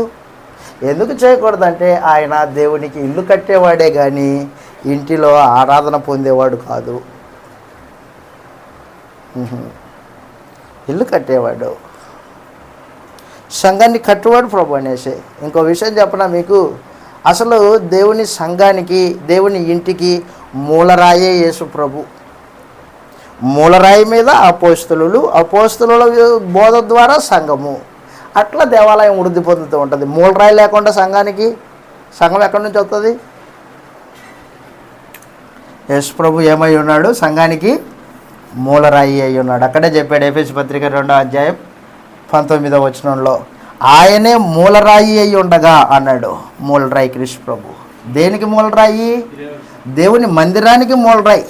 ఎందుకు చేయకూడదంటే ఆయన దేవునికి ఇల్లు కట్టేవాడే కానీ ఇంటిలో ఆరాధన పొందేవాడు కాదు. ఇల్లు కట్టేవాడు, సంఘాన్ని కట్టువాడు ప్రభు అనేసి. ఇంకో విషయం చెప్పనా మీకు, అసలు దేవుని సంఘానికి, దేవుని ఇంటికి మూలరాయే యేసు ప్రభు. మూలరాయి మీద అపోస్తలులు, అపోస్తలుల బోధ ద్వారా సంఘము. అట్లా దేవాలయం వృద్ధి పొందుతూ ఉంటుంది. మూలరాయి లేకుండా సంఘానికి, సంఘం ఎక్కడి నుంచి వస్తుంది? యేసు ప్రభు ఏమై ఉన్నాడు? సంఘానికి మూలరాయి అయి ఉన్నాడు. అక్కడే చెప్పాడు ఎఫెసీ పత్రిక 2వ అధ్యాయం 19వ వచనంలో, ఆయనే మూలరాయి అయి ఉండగా అన్నాడు. మూలరాయి క్రీస్తు ప్రభు. దేనికి మూలరాయి? దేవుని మందిరానికి మూలరాయి.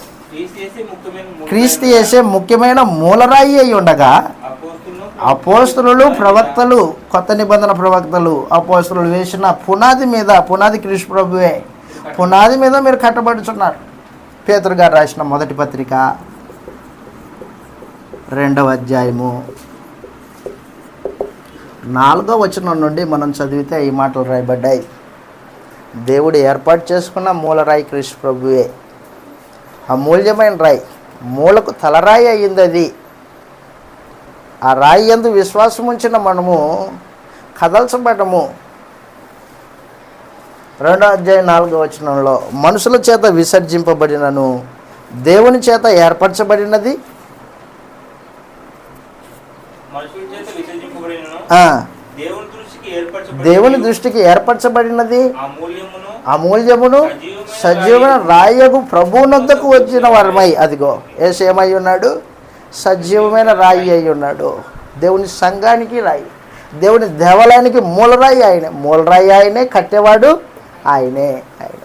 క్రీస్తు యేసే ముఖ్యమైన మూలరాయి అయి ఉండగా అపోస్తలులు ప్రవక్తలు, కొత్త నిబంధన ప్రవక్తలు, అపోస్తలులు వేసిన పునాది మీద, పునాది క్రీస్తు ప్రభువే, పునాది మీద మీరు కట్టబడుచున్నారు. పేతురు గారు రాసిన మొదటి పత్రిక 2వ అధ్యాయము 4వ వచనం నుండి మనం చదివితే ఈ మాటలు రాయబడ్డాయి. దేవుడు ఏర్పాటు చేసుకున్న మూలరాయి క్రీస్తు ప్రభువే, అమూల్యమైన రాయి, మూలకు తలరాయి అయ్యింది అది. ఆ రాయి యందు విశ్వాసం ఉంచిన మనము కదల్చబడము. 2:4 మనుషుల చేత విసర్జింపబడినను దేవుని చేత ఏర్పరచబడినది. మనుషుల చేత విసర్జింపబడినను ఆ, దేవుని దృష్టికి దేవుని దృష్టికి ఏర్పరచబడినది అమూల్యమును అమూల్యమును సజీవమైన రాయగు ప్రభువునొద్దకు వచ్చిన వారమై. అదిగో యేసు ఏమై ఉన్నాడు? సజీవమైన రాయి అయి ఉన్నాడు. దేవుని సంఘానికి రాయి, దేవుని దేవాలయానికి మూలరాయి ఆయనే. మూలరాయి ఆయనే, కట్టేవాడు ఆయనే. ఆయన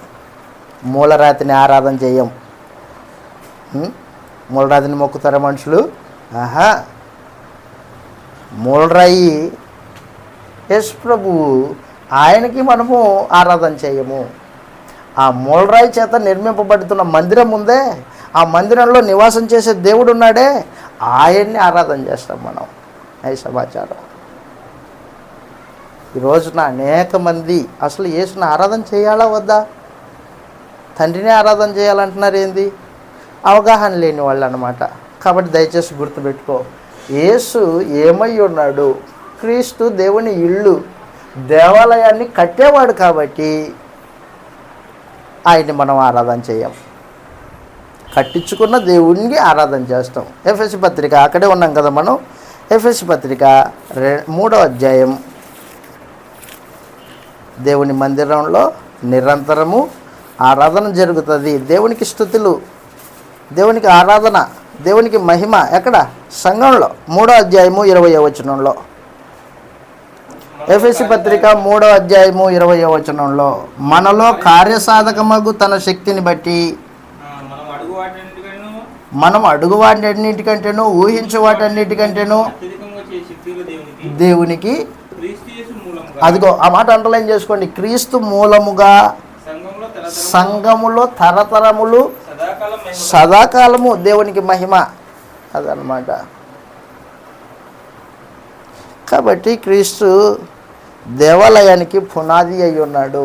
మూలరాతిని ఆరాధన చేయం. మూలరాతిని మొక్కుతారా మనుషులు? ఆహా, మూలరాయి యేసు ప్రభువు, ఆయనకి మనము ఆరాధన చేయము. ఆ మూలరాయి చేత నిర్మింపబడుతున్న మందిరం ఉందే, ఆ మందిరంలో నివాసం చేసే దేవుడు ఉన్నాడే, ఆయన్ని ఆరాధన చేస్తాం మనం. అది సమాచారం. ఈ రోజున అనేక మంది అసలు యేసుని ఆరాధన చేయాలా వద్దా, తండ్రిని ఆరాధన చేయాలంటున్నారు. ఏంది? అవగాహన లేని వాళ్ళు అన్నమాట. కాబట్టి దయచేసి గుర్తుపెట్టుకో, యేసు ఏమై ఉన్నాడు? క్రీస్తు దేవుని ఇల్లు, దేవాలయాన్ని కట్టేవాడు. కాబట్టి ఆయన్ని మనం ఆరాధన చేయం, కట్టించుకున్న దేవునికి ఆరాధన చేస్తాం. ఎఫెసీ పత్రిక, అక్కడే ఉన్నాం కదా మనం. ఎఫెసీ పత్రిక 3 దేవుని మందిరంలో నిరంతరము ఆరాధన జరుగుతుంది. దేవునికి స్తుతులు, దేవునికి ఆరాధన, దేవునికి మహిమ. ఎక్కడ? సంఘంలో. 3:20 ఎఫెసీ పత్రిక 3:20 మనలో కార్యసాధకమగు తన శక్తిని బట్టి మనం అడుగు వాటన్నిటికంటేను ఊహించు వాటన్నిటికంటేను దేవునికి, అదిగో ఆ మాట అండర్లైన్ చేసుకోండి, క్రీస్తు మూలముగా సంఘములో తరతరములు సదాకాలము దేవునికి మహిమ. అదనమాట. కాబట్టి క్రీస్తు దేవాలయానికి పునాది అయి ఉన్నాడు,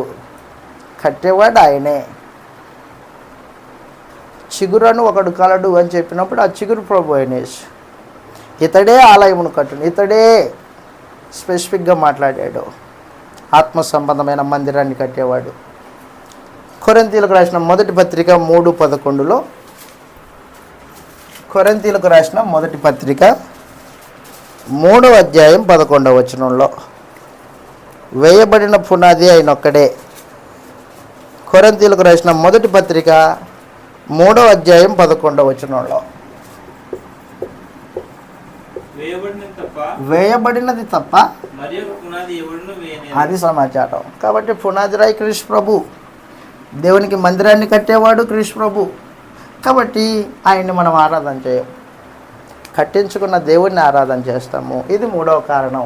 కట్టేవాడు ఆయనే. చిగురను ఒకడు కలడు అని చెప్పినప్పుడు ఆ చిగురు ప్రభు అయినేసి ఇతడే ఆలయమును కట్టును. ఇతడే స్పెసిఫిక్గా మాట్లాడాడు. ఆత్మ సంబంధమైన మందిరాన్ని కట్టేవాడు. కొరింథీయులకు రాసిన మొదటి పత్రిక 3:11 కొరింథీయులకు రాసిన మొదటి పత్రిక 3:11 వేయబడిన పునాది ఆయన ఒక్కడే. కొరింథీయులకు రాసిన మొదటి పత్రిక 3:11 వేయబడినది తప్ప అది సమాచారం. కాబట్టి పునాది రాయి క్రీస్తు ప్రభు, దేవునికి మందిరాన్ని కట్టేవాడు క్రీస్తు ప్రభు. కాబట్టి ఆయన్ని మనం ఆరాధన చేయం, కట్టించుకున్న దేవుడిని ఆరాధన చేస్తాము. ఇది 3వ కారణం.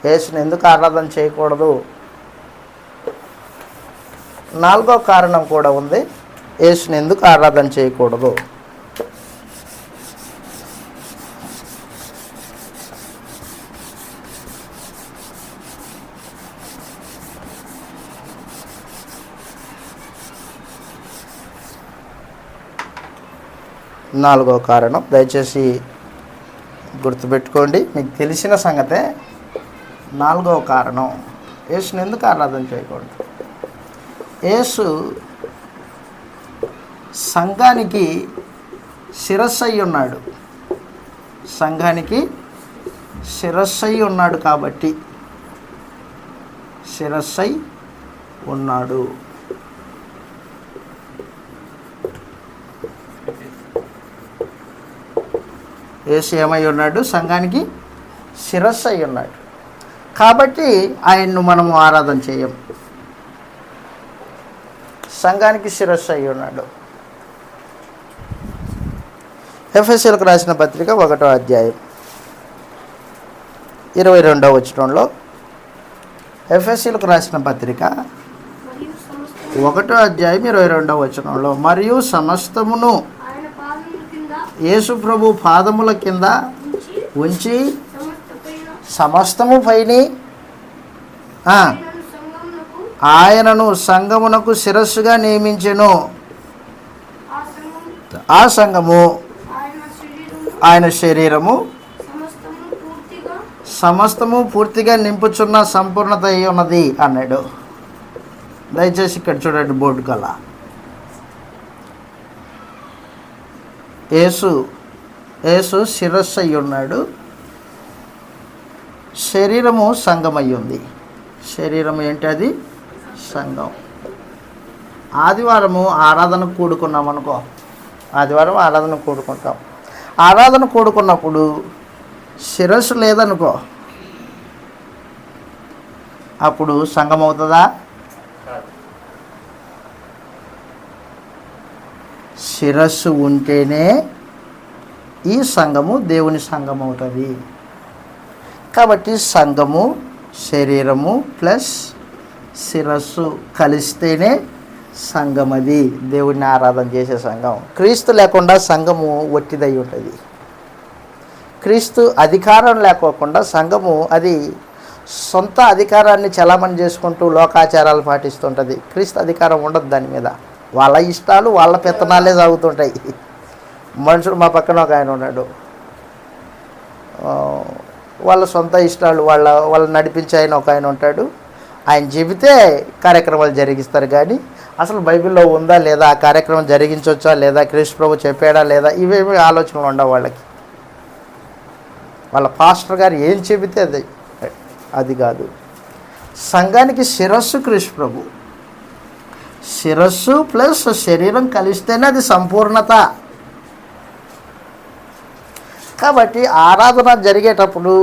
యేసుని ఎందుకు ఆరాధన చేయకూడదు? 4వ కారణం కూడా ఉంది, యేసుని ఎందుకు ఆరాధన చేయకూడదు. నాలుగో కారణం దయచేసి గుర్తుపెట్టుకోండి, మీకు తెలిసిన సంగతే. 4వ కారణం, యేసుని ఎందుకు ఆరాధన చేయకూడదు? యేసు సంఘానికి శిరస్సు అయి ఉన్నాడు. సంఘానికి శిరస్సు అయి ఉన్నాడు కాబట్టి శిరస్సు అయి ఉన్నాడు. యేసు ఏమై ఉన్నాడు? సంఘానికి శిరస్సు అయి ఉన్నాడు. కాబట్టి ఆయన్ను మనము ఆరాధన చేయం. సంఘానికి శిరస్సు అయి ఉన్నాడు. ఎఫెసీయులకు రాసిన పత్రిక 1:22 ఎఫెసీయులకు రాసిన పత్రిక 1:22 మరియు సమస్తమును యేసు ప్రభు పాదముల కింద ఉంచి సమస్తము పైని ఆయనను సంఘమునకు శిరస్సుగా నియమించెను. ఆ సంఘము ఆయన శరీరము సమస్తము పూర్తిగా నింపుచున్న సంపూర్ణత అయి ఉన్నది అన్నాడు. దయచేసి ఇక్కడ చూడండి బోర్డు కల. యేసు శిరస్సు అయి ఉన్నాడు, శరీరము సంఘం అయి ఉంది. శరీరం ఏంటి? అది సంఘం. ఆదివారము ఆరాధన కూడుకున్నాం అనుకో, ఆదివారం ఆరాధన కూడుకుంటాం. ఆరాధన కూడుకున్నప్పుడు శిరస్సు లేదనుకో, అప్పుడు సంఘం అవుతుందా? శిరస్సు ఉంటేనే ఈ సంఘము దేవుని సంఘం అవుతుంది. కాబట్టి సంఘము, శరీరము ప్లస్ శిరస్సు కలిస్తేనే సంఘం, అది దేవుడిని ఆరాధన చేసే సంఘం. క్రీస్తు లేకుండా సంఘము ఒట్టిదై ఉంటుంది. క్రీస్తు అధికారం లేకోకుండా సంఘము అది సొంత అధికారాన్ని చలామణి చేసుకుంటూ లోకాచారాలు పాటిస్తుంటుంది. క్రీస్తు అధికారం ఉండదు దాని మీద. వాళ్ళ ఇష్టాలు, వాళ్ళ పెత్తనాలే సాగుతుంటాయి. మనుషుడు, మా పక్కన ఒక ఆయన ఉన్నాడు, వాళ్ళ సొంత ఇష్టాలు, వాళ్ళ నడిపించే ఆయన ఒక ఆయన ఉంటాడు. ఆయన చెబితే కార్యక్రమాలు జరిగిస్తారు. కానీ అసలు బైబిల్లో ఉందా లేదా, ఆ కార్యక్రమం జరిగించవచ్చా లేదా, క్రీస్తు ప్రభు చెప్పాడా లేదా, ఇవేమి ఆలోచనలు ఉండవు వాళ్ళకి. వాళ్ళ పాస్టర్ గారు ఏం చెబితే అది కాదు. సంఘానికి శిరస్సు క్రీస్తు ప్రభు. శిరస్సు ప్లస్ శరీరం కలిస్తేనే అది సంపూర్ణత. కాబట్టి ఆరాధన జరిగేటప్పుడు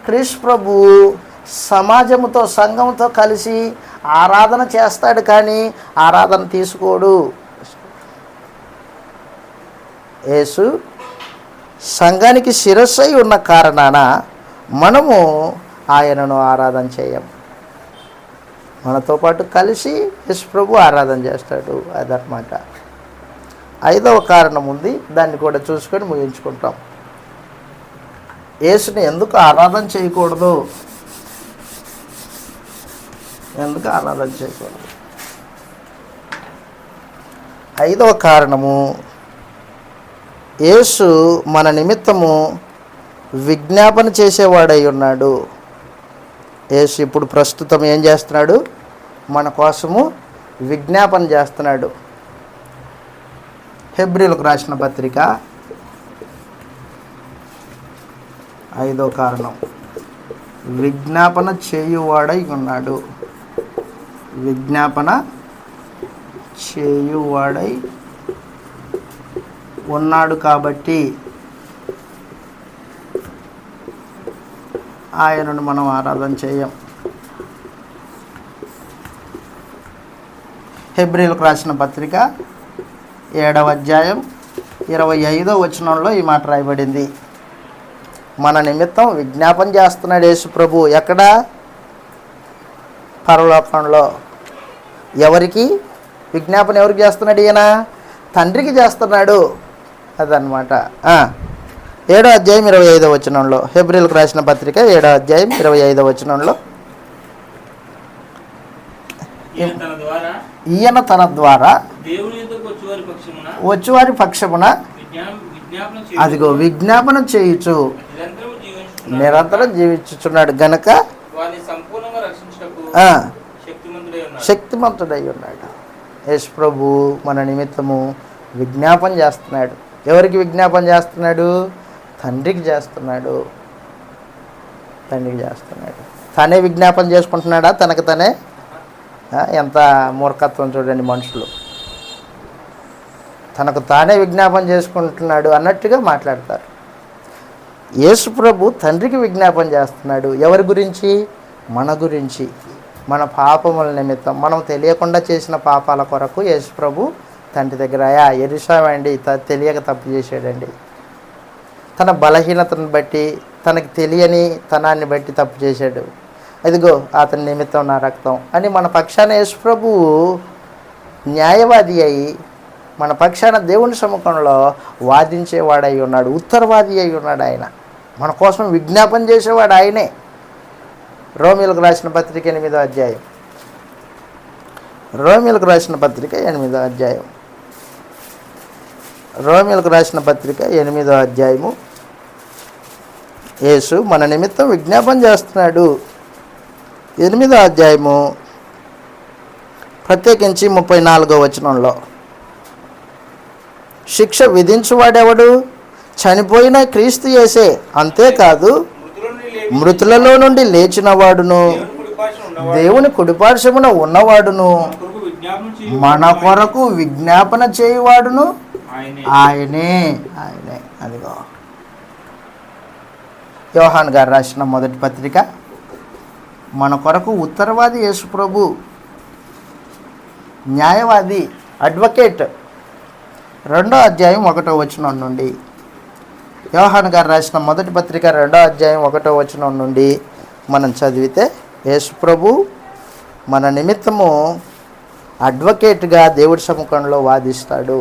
క్రీస్తు ప్రభు సమాజంతో, సంఘంతో కలిసి ఆరాధన చేస్తాడు, కానీ ఆరాధన తీసుకోడు. యేసు సంఘానికి శిరస్సు అయి ఉన్న కారణాన మనము ఆయనను ఆరాధన చేయం. మనతో పాటు కలిసి యేసు ప్రభు ఆరాధన చేస్తాడు. అదనమాట. 5వ కారణం ఉంది, దాన్ని కూడా చూసుకొని ముగించుకుంటాం. యేసుని ఎందుకు ఆరాధన చేయకూడదు? ఎందుకు ఆరాధన చేయకూడదు? 5వ కారణము, యేసు మన నిమిత్తము విజ్ఞాపన చేసేవాడై ఉన్నాడు. యేసు ఇప్పుడు ప్రస్తుతం ఏం చేస్తున్నాడు? మన కోసము విజ్ఞాపన చేస్తున్నాడు. హెబ్రీలకు రాసిన పత్రిక 5వ కారణం, విజ్ఞాపన చేయువాడై ఉన్నాడు. విజ్ఞాపన చేయువాడై ఉన్నాడు కాబట్టి ఆయనను మనం ఆరాధన చేయం. హెబ్రీలకు రాసిన పత్రిక 7వ అధ్యాయం 25వ వచనంలో ఈ మాట రాయబడింది. మన నిమిత్తం విజ్ఞాపన చేస్తున్నాడు యేసు ప్రభు. ఎక్కడ? పరలోకంలో. ఎవరికి విజ్ఞాపన? ఎవరికి చేస్తున్నాడు ఈయన? తండ్రికి చేస్తున్నాడు. అదనమాట. 7వ అధ్యాయం 25వ వచనంలో, హెబ్రీలకు రాసిన పత్రిక 7వ అధ్యాయం 25వ వచనంలో, ఈయన తన ద్వారా వచ్చువారి పక్షమున అదిగో విజ్ఞాపన చేయుచు నిరంతరం జీవించుచున్నాడు గనక శక్తిమంతుడై ఉన్నాడు. యేసు ప్రభు మన నిమిత్తము విజ్ఞాపన చేస్తున్నాడు. ఎవరికి విజ్ఞాపన చేస్తున్నాడు? తండ్రికి చేస్తున్నాడు. తండ్రికి చేస్తున్నాడు. తనే విజ్ఞాపన చేసుకుంటున్నాడా తనకు తనే? ఎంత మూర్ఖత్వం చూడండి మనుషులు. తనకు తానే విజ్ఞాపన చేసుకుంటున్నాడు అన్నట్టుగా మాట్లాడతారు. యేసు ప్రభు తండ్రికి విజ్ఞాపన చేస్తున్నాడు. ఎవరి గురించి? మన గురించి. మన పాపముల నిమిత్తం, మనం తెలియకుండా చేసిన పాపాల కొరకు యేసు ప్రభు తండ్రి దగ్గర ఎరిసామండి, తెలియక తప్పు చేశాడండి, తన బలహీనతను బట్టి, తనకి తెలియని తనాన్ని బట్టి తప్పు చేశాడు, ఇదిగో అతని నిమిత్తం నా రక్తం అని మన పక్షాన యేసు ప్రభువు న్యాయవాది అయి మన పక్షాన దేవుని సముఖంలో వాదించేవాడై ఉన్నాడు. ఉత్తరవాది అయి ఉన్నాడు. ఆయన మన కోసం విజ్ఞాపన చేసేవాడు ఆయనే. రోమీలకు రాసిన పత్రిక 8వ అధ్యాయం. రోమీలకు రాసిన పత్రిక 8వ అధ్యాయం. రోమీలకు రాసిన పత్రిక 8వ అధ్యాయము. యేసు మన నిమిత్తం విజ్ఞాపన చేస్తున్నాడు. 8వ అధ్యాయము ప్రత్యేకించి 34వ వచనంలో, శిక్ష విధించువాడెవడు? చనిపోయిన క్రీస్తు యేసే, అంతేకాదు మృతులలో నుండి లేచిన వాడును, దేవుని కుడిపార్శ్వమున ఉన్నవాడును, మన కొరకు విజ్ఞాపన చేయువాడును ఆయనే. ఆయనే. అదిగో యోహాన్ గారు రాసిన మొదటి పత్రిక, మన కొరకు ఉత్తరవాది యేసు ప్రభు, న్యాయవాది, అడ్వకేట్. 2వ అధ్యాయం 1వ వచనం నుండి, యోహాన్ గారు రాసిన మొదటి పత్రిక 2వ అధ్యాయం 1వ వచనం నుండి మనం చదివితే, యేసు ప్రభు మన నిమిత్తము అడ్వకేట్గా దేవుడి సముఖంలో వాదిస్తాడు.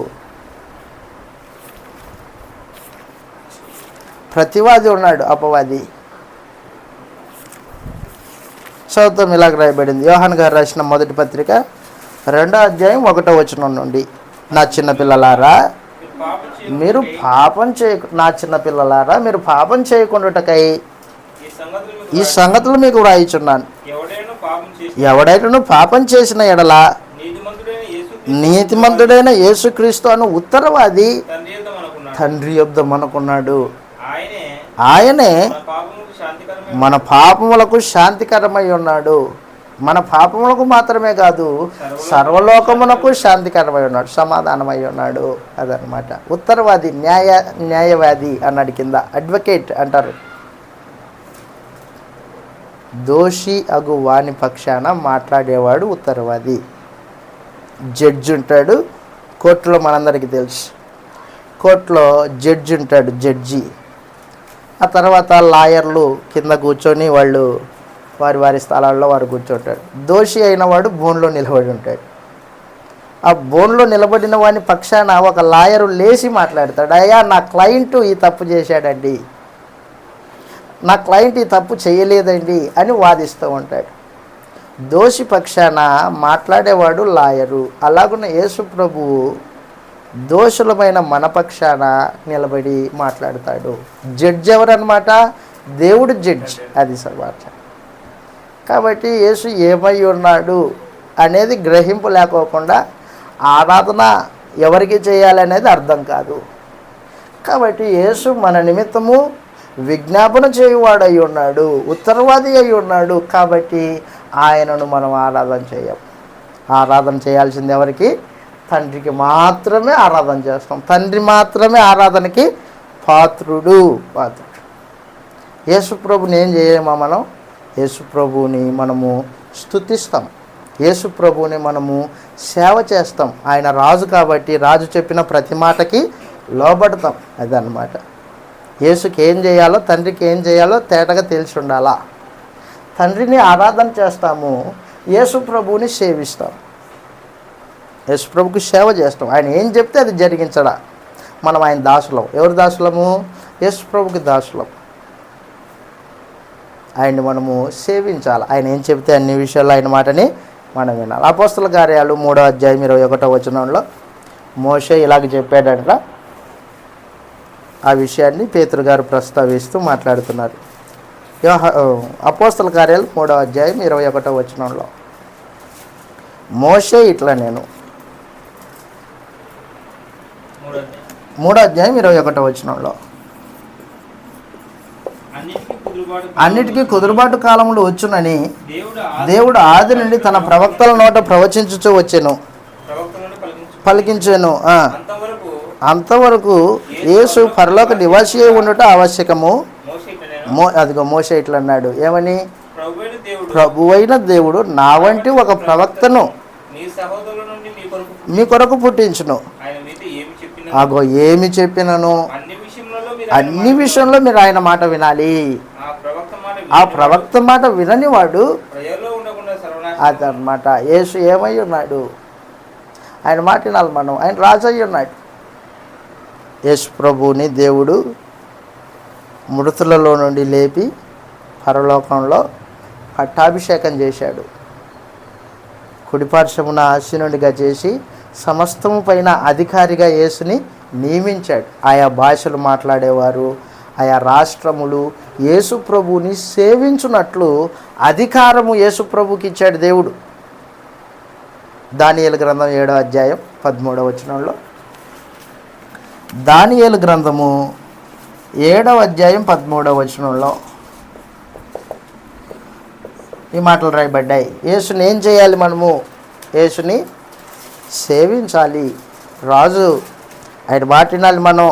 ప్రతివాది ఉన్నాడు, అపవాది. చదువుతాం, ఇలాగ రాయబడింది. యోహాన్ గారు రాసిన మొదటి పత్రిక 2వ అధ్యాయం 1వ వచనం నుండి, నా చిన్నపిల్లలారా మీరు పాపం నా చిన్నపిల్లలారా మీరు పాపం చేయకుండాటకై ఈ సంగతులు మీకు వ్రాయిచున్నాను. ఎవడైనా పాపం చేసిన ఎడల నీతిమంతుడైన యేసుక్రీస్తు అను ఉత్తరవాది తండ్రి యొద్ద మనకున్నాడు. ఆయనే మన పాపములకు శాంతికరమై ఉన్నాడు. మన పాపములకు మాత్రమే కాదు, సర్వలోకమునకు శాంతికరమై ఉన్నాడు, సమాధానమై ఉన్నాడు. అదనమాట ఉత్తరవాది, న్యాయవాది అన్నాడు కింద. అడ్వకేట్ అంటారు. దోషి అగు వాని పక్షాన మాట్లాడేవాడు ఉత్తరవాది. జడ్జి ఉంటాడు కోర్టులో, మనందరికీ తెలుసు. కోర్టులో జడ్జి ఉంటాడు, జడ్జి. ఆ తర్వాత లాయర్లు కింద కూర్చొని వాళ్ళు వారి స్థలాల్లో వారు కూర్చుంటాడు. దోషి అయిన వాడు బోన్లో నిలబడి ఉంటాడు. ఆ బోన్లో నిలబడిన వాని పక్షాన ఒక లాయరు లేచి మాట్లాడతాడు, అయ్యా నా క్లయింట్ ఈ తప్పు చేశాడండి, నా క్లయింట్ ఈ తప్పు చేయలేదండి అని వాదిస్తూ ఉంటాడు. దోషి పక్షాన మాట్లాడేవాడు లాయరు. అలాగున్న యేసు ప్రభువు దోషులమైన మన పక్షాన నిలబడి మాట్లాడతాడు. జడ్జి ఎవరన్నమాట? దేవుడు జడ్జి. అది సమాచారం. కాబట్టి యేసు ఏమై ఉన్నాడు అనేది గ్రహింపు లేకోకుండా ఆరాధన ఎవరికి చేయాలనేది అర్థం కాదు. కాబట్టి యేసు మన నిమిత్తము విజ్ఞాపన చేయువాడై ఉన్నాడు, ఉత్తరవాది అయి ఉన్నాడు. కాబట్టి ఆయనను మనం ఆరాధన చేయం. ఆరాధన చేయాల్సింది ఎవరికి? తండ్రికి మాత్రమే ఆరాధన చేస్తాం. తండ్రి మాత్రమే ఆరాధనకి పాత్రుడు. యేసుప్రభుని ఏం చేయమా మనం? యేసుప్రభుని మనము స్తుతిస్తాం, యేసుప్రభుని మనము సేవ చేస్తాం. ఆయన రాజు కాబట్టి రాజు చెప్పిన ప్రతి మాటకి లోబడతాం. అదన్నమాట. యేసుకి ఏం చేయాలో, తండ్రికి ఏం చేయాలో తేటగా తెలిసి ఉండాలా. తండ్రిని ఆరాధన చేస్తాము, యేసుప్రభుని సేవిస్తాం, యేసుప్రభుకి సేవ చేస్తాం. ఆయన ఏం చెప్తే అది జరిగించడా. మనం ఆయన దాసులం. ఎవరు దాసులము? యేసుప్రభుకి దాసులం. ఆయన్ని మనము సేవించాలి. ఆయన ఏం చెప్తే అన్ని విషయాల్లో ఆయన మాటని మనం వినాలి. అపోస్తల కార్యాలు 3వ అధ్యాయం 21వ వచనంలో మోషే ఇలాగ చెప్పాడంట. ఆ విషయాన్ని పేతురు గారు ప్రస్తావిస్తూ మాట్లాడుతున్నారు. అపోస్తల కార్యాలు 3వ అధ్యాయం 21వ వచనంలో మోషే ఇట్లా, నేను 3వ అధ్యాయం 21వ వచనంలో, అన్నిటికీ కుదురుబాటు కాలములు వచ్చునని దేవుడు ఆది నుండి తన ప్రవక్తల నోట ప్రవచించుచూ వచ్చెను, పలికించెను. అంతవరకు యేసు పరలోక నివాసి అయి ఉండుట ఆవశ్యకము. అదిగో మోషే ఇట్లా అన్నాడు, ఏమని? ప్రభువైన దేవుడు నా వంటి ఒక ప్రవక్తను మీ కొరకు పుట్టించును. అగో ఏమి చెప్పినను అన్ని విషయంలో మీరు ఆయన మాట వినాలి. ఆ ప్రవక్త మాట వినని వాడు అదనమాట. యేసు ఏమై ఉన్నాడు? ఆయన మాట వినాలి మనం. ఆయన రాజు అయి ఉన్నాడు. యేసు ప్రభువుని దేవుడు మృతులలో నుండి లేపి పరలోకంలో పట్టాభిషేకం చేశాడు. కుడిపార్శ్వమున ఆసీనుడిగా చేసి సమస్తము పైన అధికారిగా యేసుని నియమించాడు. ఆయా భాషలు మాట్లాడేవారు, ఆయా రాష్ట్రములు యేసు ప్రభువుని సేవించున్నట్లు అధికారము యేసు ప్రభుకి ఇచ్చాడు దేవుడు. దానియేలు గ్రంథం 7వ అధ్యాయం 13వ వచనంలో, దానియేలు గ్రంథము 7వ అధ్యాయం 13వ వచనంలో ఈ మాటలు రాయబడ్డాయి. యేసుని ఏం చేయాలి? మనము యేసుని సేవించాలి. రాజు ఆయన మాట వినాలి. మనం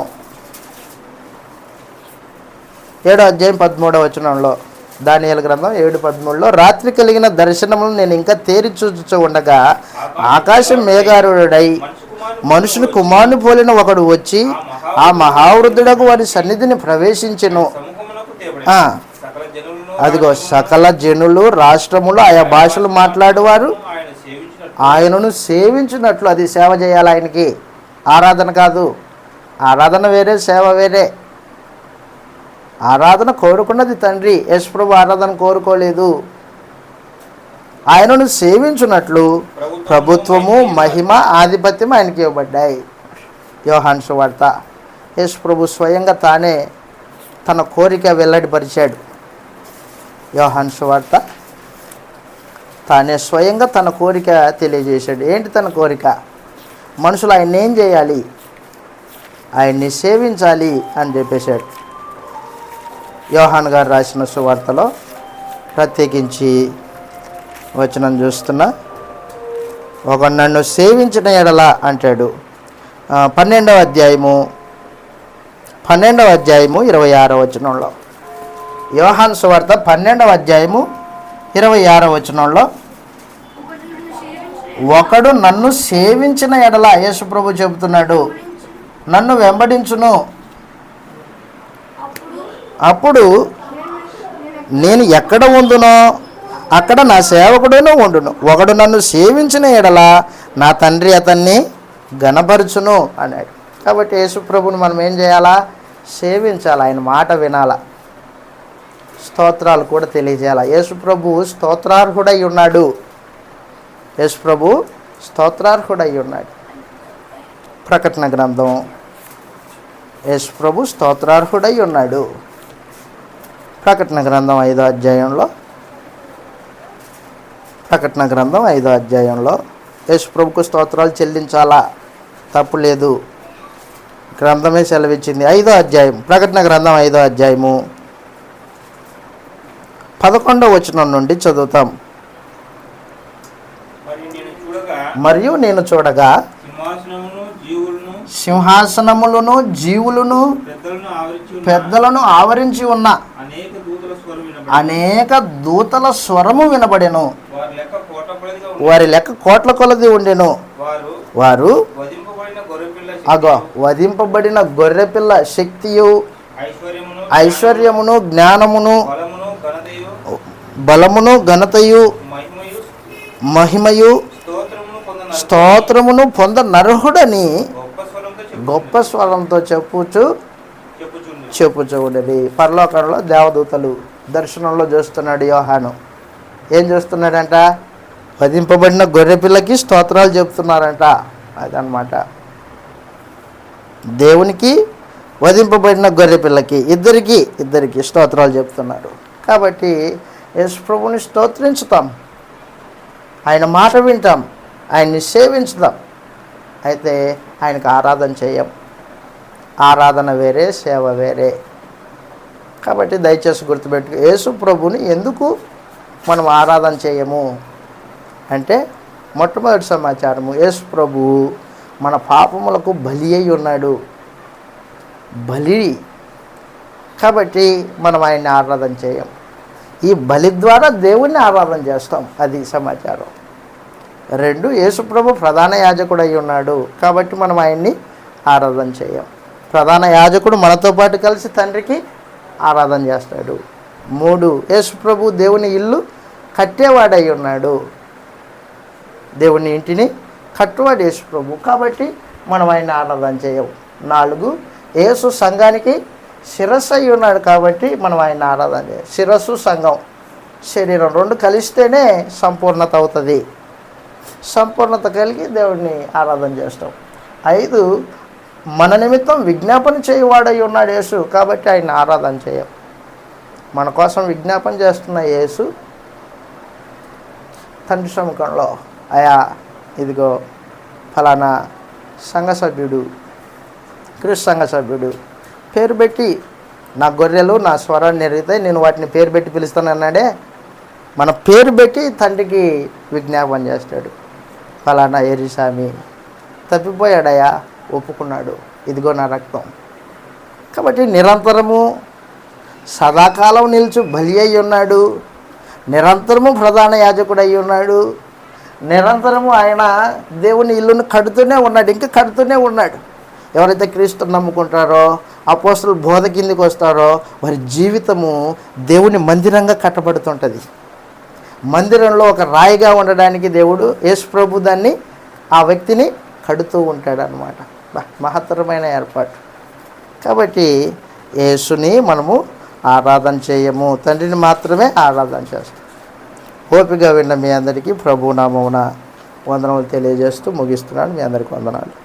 7వ అధ్యాయం 13వ వచనంలో, దానియేలు గ్రంథం 7:13లో, రాత్రి కలిగిన దర్శనములు నేను ఇంకా తేరి చూచుచూ ఉండగా ఆకాశం మేఘారుడై మనుషుని కుమారుని పోలిన ఒకడు వచ్చి ఆ మహావృద్ధుడకు వారి సన్నిధిని ప్రవేశించెను. సముఖమునకు తేబడిన సకల జనులను అదిగో సకల జనులు, రాష్ట్రములు, ఆయా భాషలు మాట్లాడేవారు ఆయన సేవించినట్టు ఆయనను సేవించినట్లు. అది సేవ చేయాలి. ఆయనకి ఆరాధన కాదు. ఆరాధన వేరే, సేవ వేరే. ఆరాధన కోరుకున్నది తండ్రి. యేసుప్రభు ఆరాధన కోరుకోలేదు. ఆయనను సేవించున్నట్లు ప్రభుత్వము, మహిమ, ఆధిపత్యం ఆయనకి ఇవ్వబడ్డాయి. యోహాను సువార్త. యేసుప్రభు స్వయంగా తానే తన కోరిక వెల్లడిపరిచాడు. యోహాను సువార్త తానే స్వయంగా తన కోరిక తెలియజేశాడు. ఏంటి తన కోరిక? మనుషులు ఆయన్ని ఏం చేయాలి? ఆయన్ని సేవించాలి అని చెప్పేశాడు. యోహాను గారు రాసిన సువార్తలో ప్రత్యేకించి వచనం చూస్తున్నా, ఒక నన్ను సేవించిన ఎడల అంటాడు. 12వ అధ్యాయము 26వ వచనంలో, యోహాను సువార్త 12వ అధ్యాయము 26వ వచనంలో, ఒకడు నన్ను సేవించిన ఎడల, యేసుప్రభు చెబుతున్నాడు, నన్ను వెంబడించును, అప్పుడు నేను ఎక్కడ ఉండునో అక్కడ నా సేవకుడును ఉండును. ఒకడు నన్ను సేవించిన ఎడల నా తండ్రి అతన్ని గణపరచును అన్నాడు. కాబట్టి యేసుప్రభుని మనం ఏం చేయాలా? సేవించాలి. ఆయన మాట వినాలా, స్తోత్రాలు కూడా తెలియజేయాలి. యేసుప్రభు స్తోత్రార్హుడై ఉన్నాడు. యేసుప్రభు స్తోత్రార్హుడై ఉన్నాడు. ప్రకటన గ్రంథం, యేసుప్రభు స్తోత్రార్హుడై ఉన్నాడు. ప్రకటన గ్రంథం 5వ అధ్యాయంలో, ప్రకటన గ్రంథం 5వ అధ్యాయంలో యేసుప్రభుకు స్తోత్రాలు చెల్లించాలా, తప్పు లేదు. గ్రంథమే సెలవిచ్చింది. 5వ అధ్యాయం, ప్రకటన గ్రంథం 5వ అధ్యాయము 11వ వచనం నుండి చదువుతాం. మరియు నేను చూడగా సింహాసనములను, జీవులను, పెద్దలను ఆవరించి ఉన్న అనేక దూతల స్వరము వినబడెను. వారి లెక్క కోట్ల కొలది ఉండెను. వారు వధింపబడిన గొర్రెపిల్ల శక్తియు, ఐశ్వర్యమును, జ్ఞానమును, బలమును, ఘనతయు, మహిమయు, స్తోత్రమును పొంద నర్హుడని గొప్ప స్వరంతో చెప్పుచుండెడి. పరలోకంలో దేవదూతలు దర్శనంలో చూస్తున్నాడు యోహాను. ఏం చూస్తున్నాడంట? వధింపబడిన గొర్రెపిల్లకి స్తోత్రాలు చెప్తున్నారంట. అదనమాట. దేవునికి, వధింపబడిన గొర్రెపిల్లకి, ఇద్దరికి స్తోత్రాలు చెప్తున్నారు. కాబట్టి యేసుప్రభుని స్తోత్రించుతాం, ఆయన మాట వింటాం, ఆయన్ని సేవించుతాం. అయితే ఆయనకు ఆరాధన చేయం. ఆరాధన వేరే, సేవ వేరే. కాబట్టి దయచేసి గుర్తుపెట్టుకో, యేసు ప్రభుని ఎందుకు మనం ఆరాధన చేయము అంటే, మొట్టమొదటి సమాచారము, యేసు ప్రభు మన పాపములకు బలి అయి ఉన్నాడు. బలి. కాబట్టి మనం ఆయన్ని ఆరాధన చేయం. ఈ బలి ద్వారా దేవుణ్ణి ఆరాధన చేస్తాం. అది సమాచారం. 2, యేసుప్రభు ప్రధాన యాజకుడు అయి ఉన్నాడు కాబట్టి మనం ఆయన్ని ఆరాధన చేయం. ప్రధాన యాజకుడు మనతో పాటు కలిసి తండ్రికి ఆరాధన చేస్తాడు. 3, యేసుప్రభు దేవుని ఇల్లు కట్టేవాడై ఉన్నాడు. దేవుని ఇంటిని కట్టువాడు యేసుప్రభు కాబట్టి మనం ఆయన ఆరాధన చేయం. 4, యేసు సంఘానికి శిరస్సు అయి ఉన్నాడు కాబట్టి మనం ఆయన ఆరాధన చేయం. శిరస్సు, సంఘం, శరీరం 2 కలిస్తేనే సంపూర్ణత అవుతుంది. సంపూర్ణత కలిగి దేవుడిని ఆరాధన చేస్తాం. 5, మన నిమిత్తం విజ్ఞాపన చేయవాడై ఉన్నాడు యేసు కాబట్టి ఆయన ఆరాధన చేయం. మన కోసం విజ్ఞాపన చేస్తున్న యేసు తండ్రి సముఖంలో, అయా ఇదిగో ఫలానా సంఘ సభ్యుడు, క్రీస్తు సంఘ సభ్యుడు పేరు పెట్టి, నా గొర్రెలు నా స్వరాన్ని ఎరుగుతాయి, నేను వాటిని పేరు పెట్టి పిలుస్తాను అన్నాడే, మన పేరు పెట్టి తండ్రికి విజ్ఞాపన చేస్తాడు. ఫలానా ఎరిసామి తప్పిపోయాడయా, ఒప్పుకున్నాడు, ఇదిగో నా రక్తం. కాబట్టి నిరంతరము సదాకాలం నిలుచు బలి అయి ఉన్నాడు, నిరంతరము ప్రధాన యాజకుడు అయి ఉన్నాడు, నిరంతరము ఆయన దేవుని ఇల్లును కడుతూనే ఉన్నాడు, ఇంకా కడుతూనే ఉన్నాడు. ఎవరైతే క్రీస్తుని నమ్ముకుంటారో, అపోస్తలుల బోధ కిందికి వస్తారో, వారి జీవితము దేవుని మందిరంగా కట్టబడుతుంటుంది. మందిరంలో ఒక రాయిగా ఉండడానికి దేవుడు యేసు ప్రభు దాన్ని, ఆ వ్యక్తిని కడుతూ ఉంటాడు అన్నమాట. మహత్తరమైన ఏర్పాటు. కాబట్టి యేసుని మనము ఆరాధన చేయము, తండ్రిని మాత్రమే ఆరాధన చేస్తాం. ఓపిక విన్న మీ అందరికీ ప్రభు నామమున వందనములు తెలియజేస్తూ ముగిస్తున్నాను. మీ అందరికీ వందనాలు.